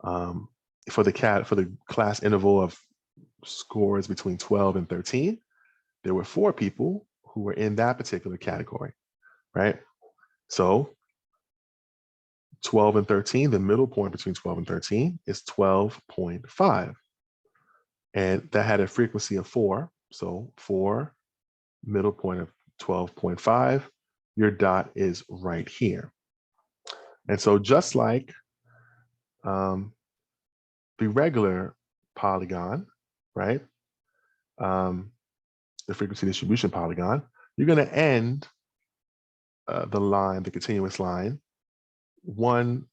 For the class interval of scores between 12 and 13, there were 4 people who were in that particular category, right? So 12 and 13, the middle point between 12 and 13 is 12.5. And that had a frequency of 4. So 4, middle point of 12.5, your dot is right here. And so just like the regular polygon, right? The frequency distribution polygon, you're going to end the line, the continuous line, one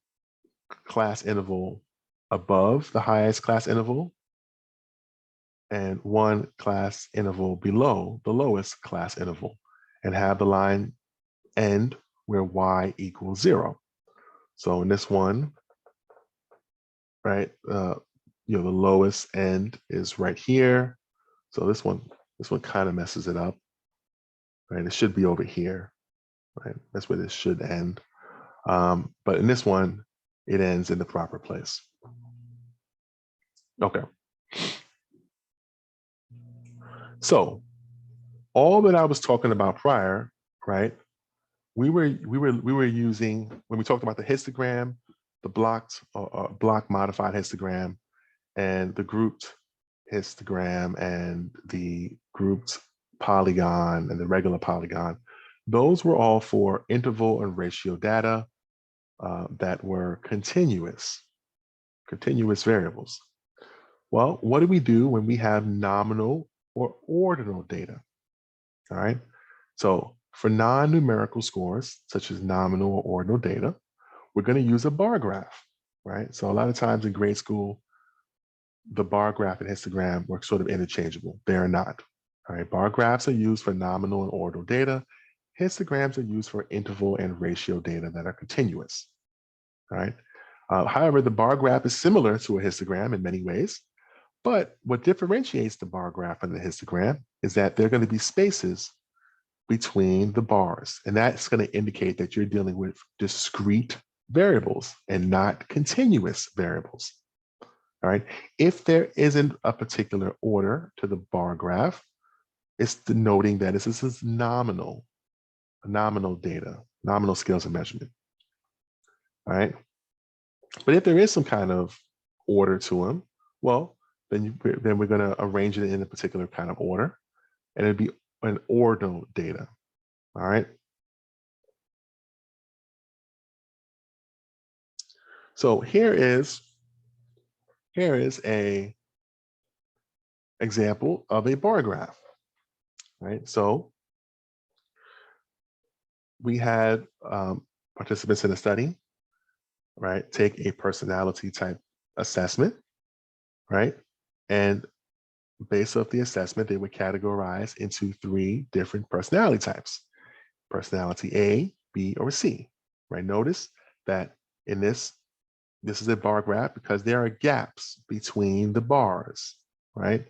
class interval above the highest class interval and one class interval below the lowest class interval, and have the line end where y equals 0. So in this one, right, the lowest end is right here. So this one This one kind of messes it up, right? It should be over here, right? That's where this should end. But in this one, it ends in the proper place. Okay. So all that I was talking about prior, right? We were using, when we talked about the histogram, the block modified histogram, and the grouped histogram, and the grouped polygon, and the regular polygon. Those were all for interval and ratio data that were continuous variables. Well, what do we do when we have nominal or ordinal data? All right. So for non-numerical scores, such as nominal or ordinal data, we're going to use a bar graph, right? So a lot of times in grade school, the bar graph and histogram were sort of interchangeable. They are not. All right. Bar graphs are used for nominal and ordinal data. Histograms are used for interval and ratio data that are continuous. All right. However, the bar graph is similar to a histogram in many ways. But what differentiates the bar graph and the histogram is that there are going to be spaces between the bars. And that's going to indicate that you're dealing with discrete variables and not continuous variables. All right. If there isn't a particular order to the bar graph, it's denoting that this is nominal data, nominal scales of measurement. All right. But if there is some kind of order to them, well, then we're going to arrange it in a particular kind of order, and it'd be an ordinal data. All right. So here is a example of a bar graph. Right. So we had participants in a study, right, take a personality type assessment, right, and based off the assessment, they were categorized into 3 different personality types: personality A, B, or C. Right. Notice that in this is a bar graph because there are gaps between the bars, right,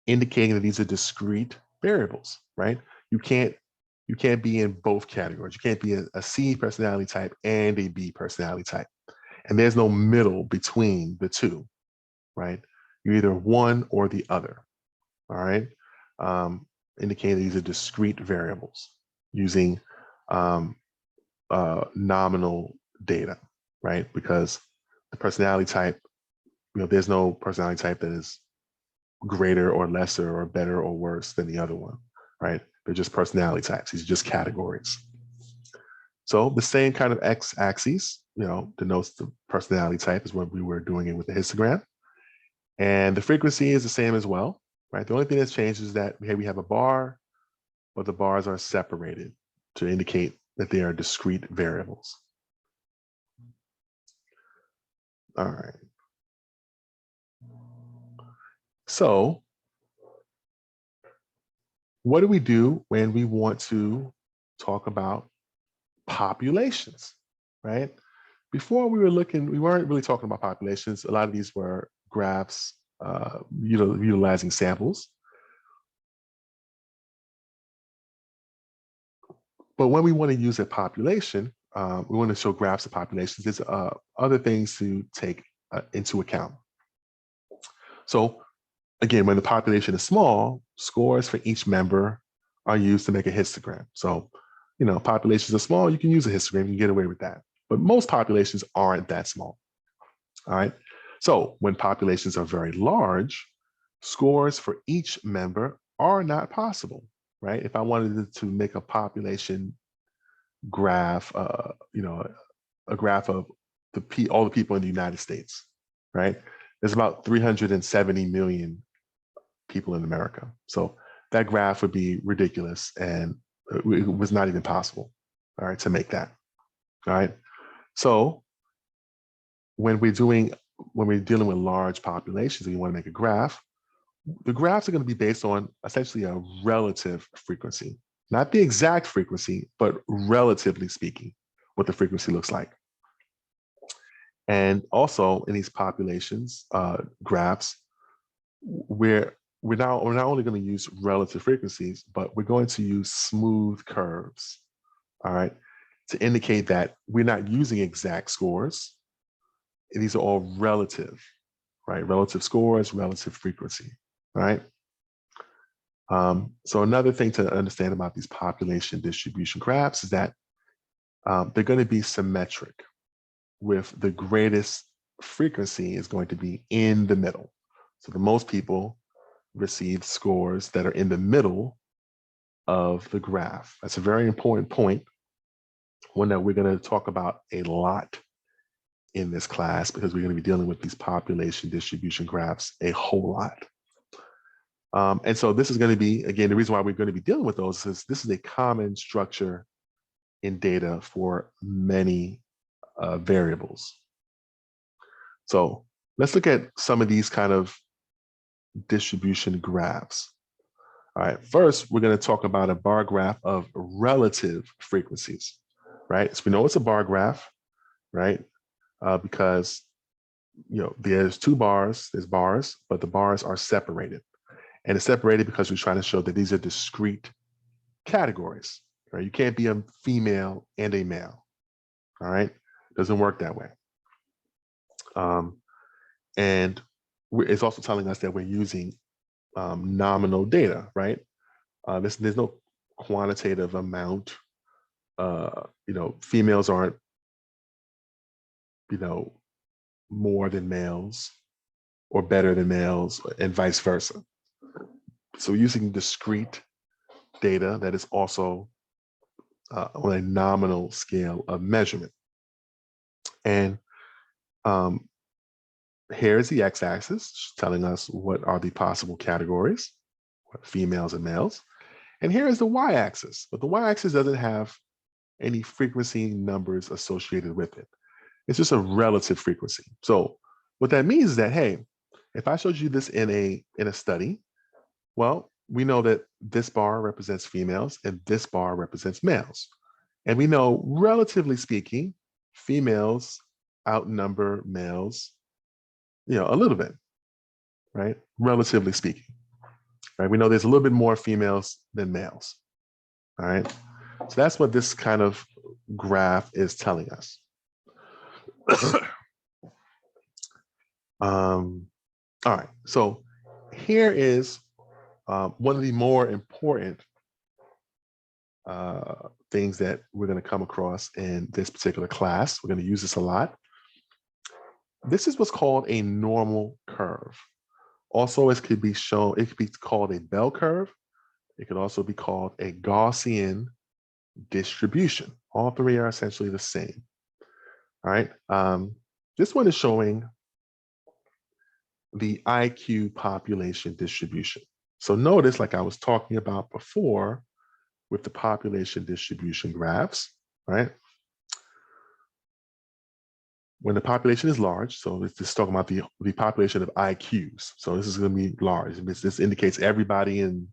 indicating that these are discrete variables. Right. You can't be in both categories. You can't be a C personality type and a B personality type. And there's no middle between the two, right? You're either one or the other, all right? Indicating these are discrete variables using nominal data, right? Because the personality type, there's no personality type that is greater or lesser or better or worse than the other one, right? They're just personality types. These are just categories. So the same kind of x-axis, denotes the personality type is what we were doing it with the histogram. And the frequency is the same as well, right? The only thing that's changed is that we have a bar, but the bars are separated to indicate that they are discrete variables. All right. So what do we do when we want to talk about populations, right? Before we weren't really talking about populations. A lot of these were graphs, utilizing samples. But when we want to use a population, we want to show graphs of populations. There's other things to take into account. So again, when the population is small, scores for each member are used to make a histogram. So, populations are small, you can use a histogram, you can get away with that. But most populations aren't that small. All right. So when populations are very large, scores for each member are not possible, right? If I wanted to make a population graph, a graph of all the people in the United States, right? There's about 370 million people in America. So that graph would be ridiculous, and it was not even possible, all right, to make that. All right. So when we're dealing with large populations and you want to make a graph, the graphs are going to be based on essentially a relative frequency, not the exact frequency, but relatively speaking, what the frequency looks like. And also in these populations graphs, we're we're not only going to use relative frequencies, but we're going to use smooth curves, all right, to indicate that we're not using exact scores. These are all relative, right? Relative scores, relative frequency, right? So another thing to understand about these population distribution graphs is that they're going to be symmetric, with the greatest frequency is going to be in the middle. So the most people receive scores that are in the middle of the graph. That's a very important point, one that we're going to talk about a lot in this class, because we're going to be dealing with these population distribution graphs a whole lot. And so this is going to be, again, the reason why we're going to be dealing with those is this is a common structure in data for many variables. So let's look at some of these kind of distribution graphs. All right, first, we're going to talk about a bar graph of relative frequencies, right? So we know it's a bar graph, right? Because, you know, there's two bars, there's bars, but the bars are separated. And it's separated because we're trying to show that these are discrete categories, right? You can't be a female and a male, all right? Doesn't work that way. And it's also telling us that we're using nominal data, right? There's no quantitative amount. You know, females aren't, you know, more than males or better than males, and vice versa. So using discrete data that is also on a nominal scale of measurement. And here is the x-axis telling us what are the possible categories, females and males. And here is the y-axis, but the y-axis doesn't have any frequency numbers associated with it. It's just a relative frequency. So what that means is that, hey, if I showed you this in a study, well, we know that this bar represents females and this bar represents males. And we know, relatively speaking, females outnumber males, you know, a little bit, right? Relatively speaking, right? We know there's a little bit more females than males, all right? So that's what this kind of graph is telling us. All right, so here is one of the more important things that we're going to come across in this particular class. We're going to use this a lot. This is what's called a normal curve. Also, it could be called a bell curve. It could also be called a Gaussian distribution. All three are essentially the same. All right. This one is showing the IQ population distribution. So notice, like I was talking about before with the population distribution graphs, right? When the population is large, so it's just talking about the population of IQs. So this is going to be large. This indicates everybody in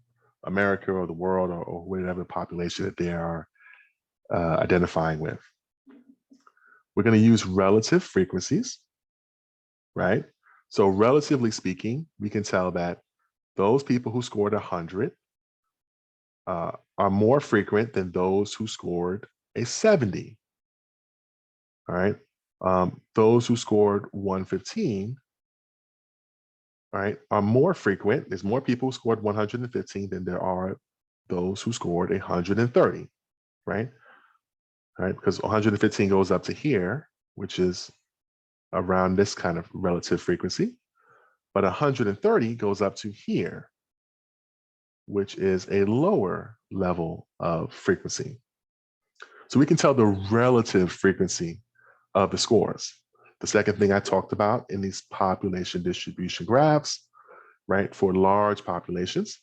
America or the world or whatever population that they are identifying with. We're going to use relative frequencies, right? So relatively speaking, we can tell that those people who scored 100 are more frequent than those who scored a 70, all right? Those who scored 115, all right, are more frequent. There's more people who scored 115 than there are those who scored 130, right? All right, because 115 goes up to here, which is around this kind of relative frequency, but 130 goes up to here, which is a lower level of frequency. So we can tell the relative frequency of the scores. The second thing I talked about in these population distribution graphs, right, for large populations,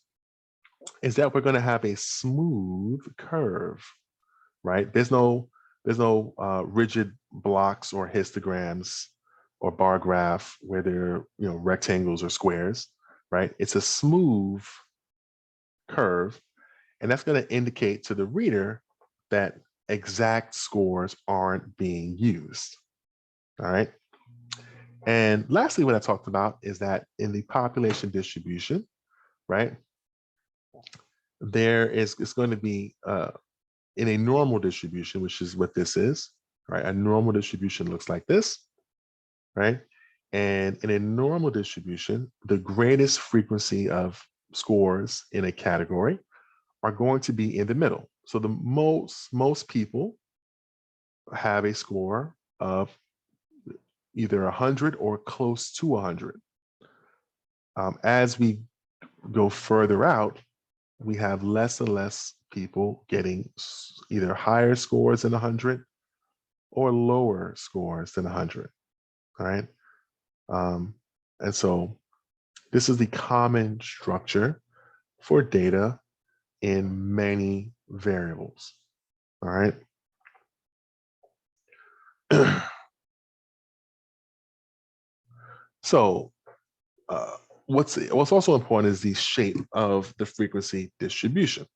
is that we're going to have a smooth curve, right? There's no rigid blocks or histograms or bar graph where they're, you know, rectangles or squares, right? It's a smooth curve, and that's going to indicate to the reader that exact scores aren't being used. All right. And lastly, what I talked about is that in the population distribution, right? It's going to be in a normal distribution, which is what this is, right? A normal distribution looks like this, right? And in a normal distribution, the greatest frequency of scores in a category are going to be in the middle. So the most people have a score of either 100 or close to 100. As we go further out, we have less and less people getting either higher scores than 100 or lower scores than 100, all right? And so this is the common structure for data in many variables, all right? So what's also important is the shape of the frequency distribution.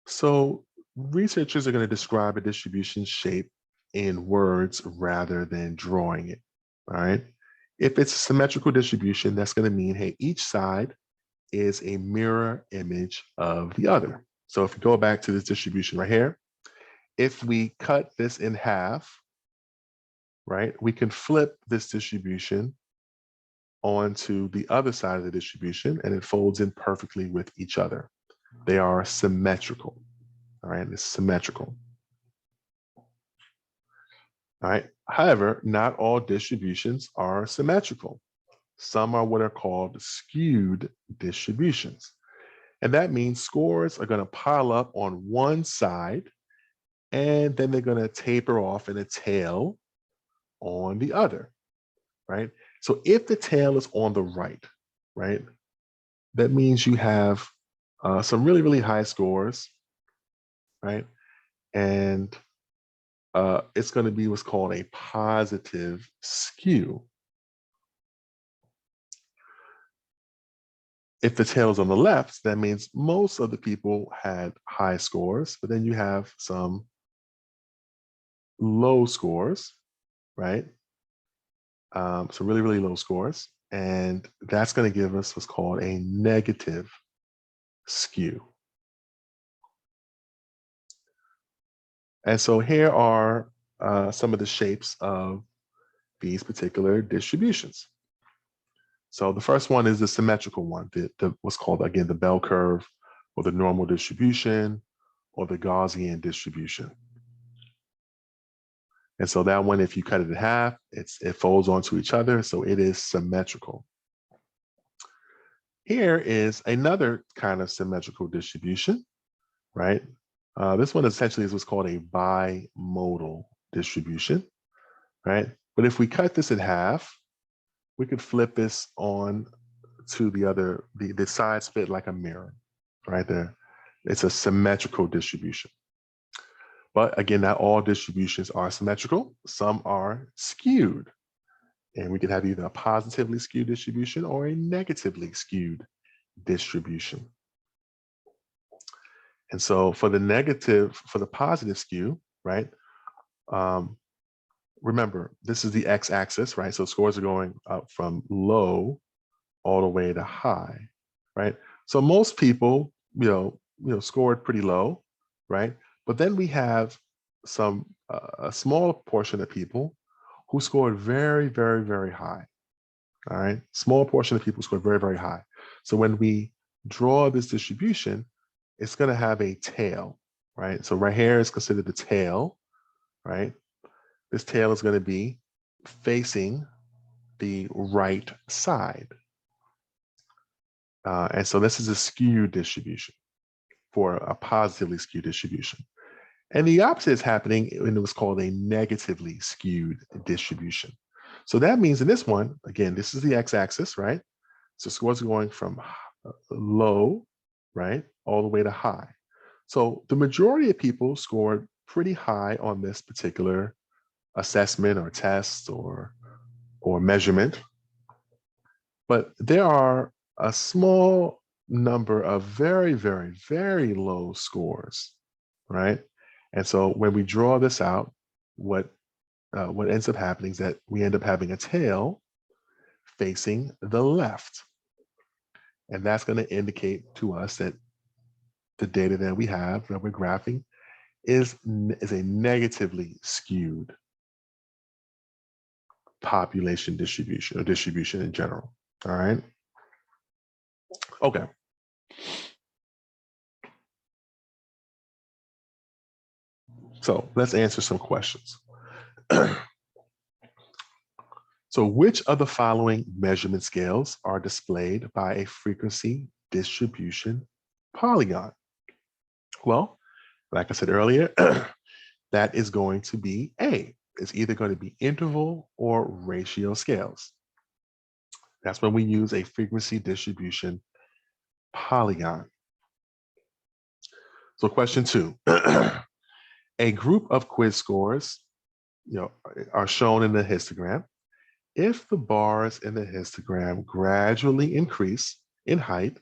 So researchers are going to describe a distribution shape in words rather than drawing it, all right? If it's a symmetrical distribution, that's going to mean, hey, each side is a mirror image of the other. So if you go back to this distribution right here, if we cut this in half, right, we can flip this distribution onto the other side of the distribution and it folds in perfectly with each other. They are symmetrical, all right, it's symmetrical. All right, however, not all distributions are symmetrical. Some are what are called skewed distributions. And that means scores are going to pile up on one side and then they're going to taper off in a tail on the other, right? So if the tail is on the right, that means you have some really, really high scores, right? And it's going to be what's called a positive skew. If the tail is on the left, that means most of the people had high scores, but then you have some low scores, right? So really, really low scores. And that's going to give us what's called a negative skew. And so here are some of the shapes of these particular distributions. So the first one is the symmetrical one, what's called, again, the bell curve or the normal distribution or the Gaussian distribution. And so that one, if you cut it in half, it folds onto each other, so it is symmetrical. Here is another kind of symmetrical distribution, right? This one essentially is what's called a bimodal distribution, right? But if we cut this in half, we could flip this on to the other, the sides fit like a mirror, right there. It's a symmetrical distribution. But again, not all distributions are symmetrical. Some are skewed. And we could have either a positively skewed distribution or a negatively skewed distribution. And so for the positive skew, right? Remember, this is the x-axis, right? So scores are going up from low all the way to high, right? So most people, scored pretty low, right? But then we have a small portion of people who scored very, very, very high, all right? Small portion of people scored very, very high. So when we draw this distribution, it's going to have a tail, right? So right here is considered the tail, right? This tail is going to be facing the right side. And so this is a skewed distribution for a positively skewed distribution. And the opposite is happening in what's called a negatively skewed distribution. So that means in this one, again, this is the x-axis, right? So scores are going from low, right, all the way to high. So the majority of people scored pretty high on this particular assessment or test or measurement. But there are a small number of very, very, very low scores, right? And so when we draw this out, what ends up happening is that we end up having a tail facing the left. And that's going to indicate to us that the data that we have that we're graphing is a negatively skewed population distribution or distribution in general. All right. Okay. So let's answer some questions. So which of the following measurement scales are displayed by a frequency distribution polygon? Well, like I said earlier, that is going to be A. It's either going to be interval or ratio scales. That's when we use a frequency distribution polygon. So question 2, a group of quiz scores, are shown in the histogram. If the bars in the histogram gradually increase in height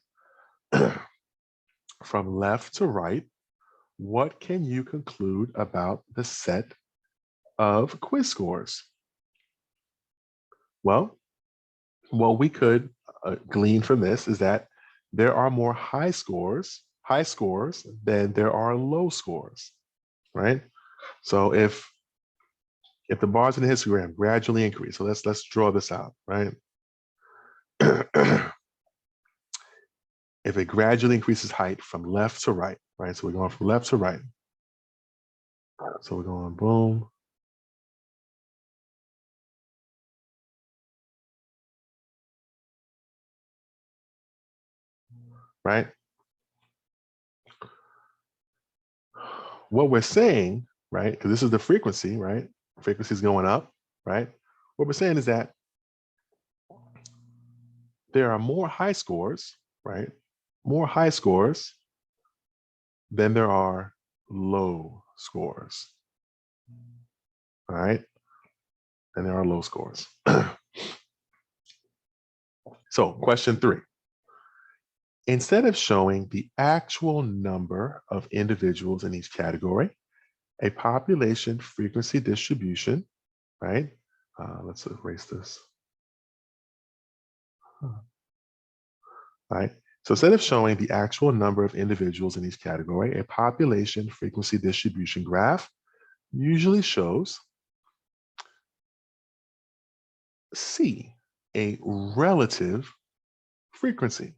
from left to right, what can you conclude about the set of quiz scores? Well, what we could glean from this is that there are more high scores than there are low scores, right? So if the bars in the histogram gradually increase, so let's draw this out, right? If it gradually increases height from left to right, right? So we're going from left to right. So we're going boom. Right? What we're saying, right? Because this is the frequency, right? Frequency is going up, right? What we're saying is that there are more high scores, right? More high scores than there are low scores. All right. And there are low scores. So question 3. Instead of showing the actual number of individuals in each category, a population frequency distribution, right? Let's erase this. All right. So instead of showing the actual number of individuals in each category, a population frequency distribution graph usually shows C, a relative frequency,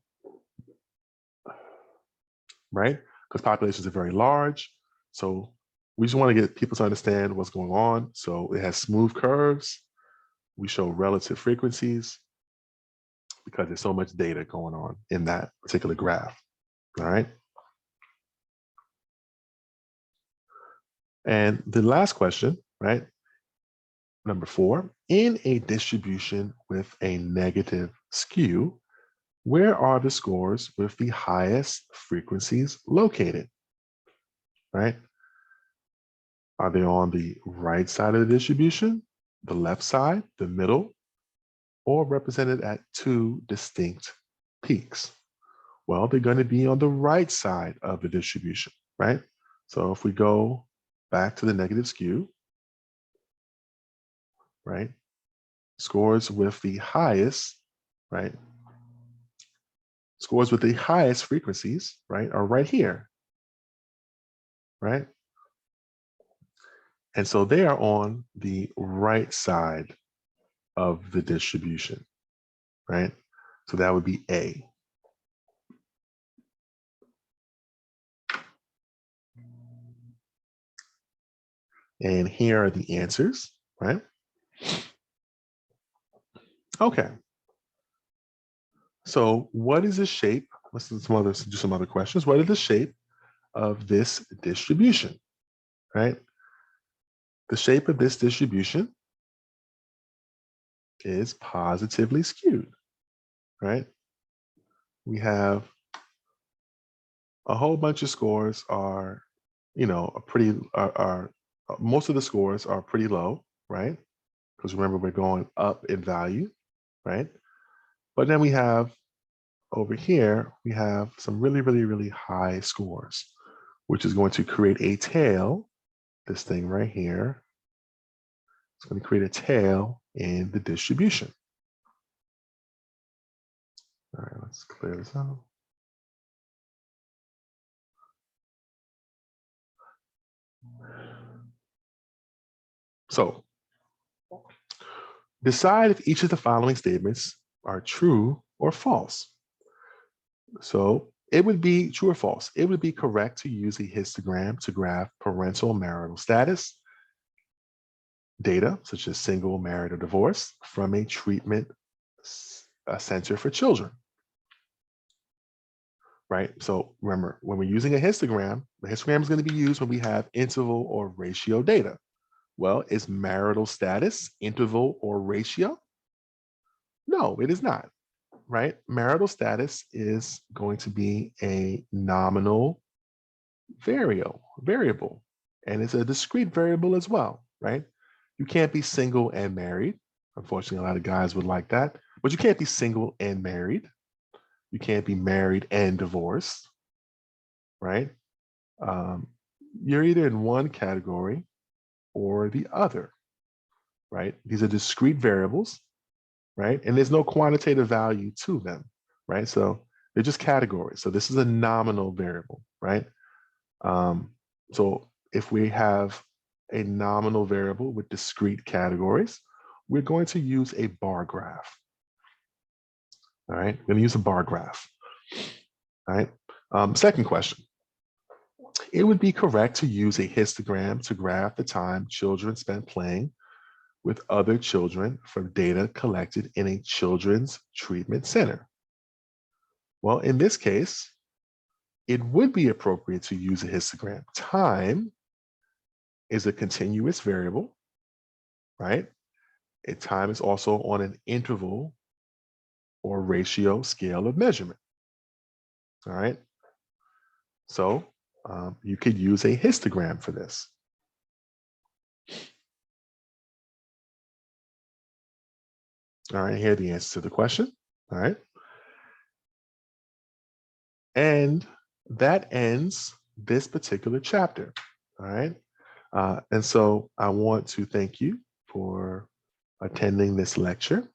right? Because populations are very large. So we just want to get people to understand what's going on. So it has smooth curves. We show relative frequencies because there's so much data going on in that particular graph, all right? And the last question, right? Number 4, in a distribution with a negative skew, where are the scores with the highest frequencies located, right? Are they on the right side of the distribution, the left side, the middle, or represented at 2 distinct peaks? Well, they're going to be on the right side of the distribution, right? So if we go back to the negative skew, right? Scores with the highest, right? Scores with the highest frequencies, right, are right here, right? And so they are on the right side of the distribution, right? So that would be A. And here are the answers, right? Okay. So what is the shape? Let's do some other questions. What is the shape of this distribution, right? The shape of this distribution is positively skewed, right? We have a whole bunch of scores are, most of the scores are pretty low, right? Because remember, we're going up in value, right? But then we have over here, we have some really, really, really high scores, which is going to create a tail, this thing right here. It's going to create a tail in the distribution. All right, let's clear this out. So decide if each of the following statements are true or false. So it would be true or false. It would be correct to use a histogram to graph parental marital status data, such as single, married, or divorced, from a treatment center for children. Right? So remember, when we're using a histogram, the histogram is going to be used when we have interval or ratio data. Well, is marital status interval or ratio? No, it is not, right? Marital status is going to be a nominal variable, and it's a discrete variable as well, right? You can't be single and married. Unfortunately, a lot of guys would like that, but you can't be single and married. You can't be married and divorced, right? Um, you're either in one category or the other, right? These are discrete variables, right? And there's no quantitative value to them, right? So they're just categories. So this is a nominal variable, right? So if we have a nominal variable with discrete categories, we're going to use a bar graph. All right, we're going to use a bar graph. All right. Second question. It would be correct to use a histogram to graph the time children spent playing with other children from data collected in a children's treatment center. Well, in this case, it would be appropriate to use a histogram. Time is a continuous variable, right? Time is also on an interval or ratio scale of measurement. All right. So you could use a histogram for this. All right, here are the answers to the question. All right. And that ends this particular chapter. All right. And so I want to thank you for attending this lecture.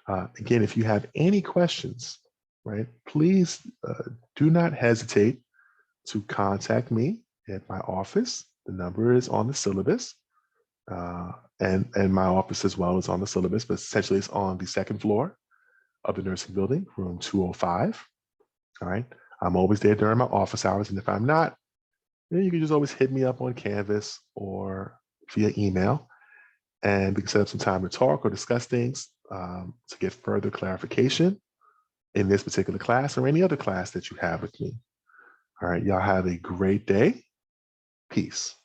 Again, if you have any questions, right, please do not hesitate to contact me at my office. The number is on the syllabus, and my office as well is on the syllabus, but essentially it's on the second floor of the nursing building, room 205. All right. I'm always there during my office hours, and if I'm not, then you can just always hit me up on Canvas or via email, and we can set up some time to talk or discuss things to get further clarification in this particular class or any other class that you have with me. All right, y'all have a great day. Peace.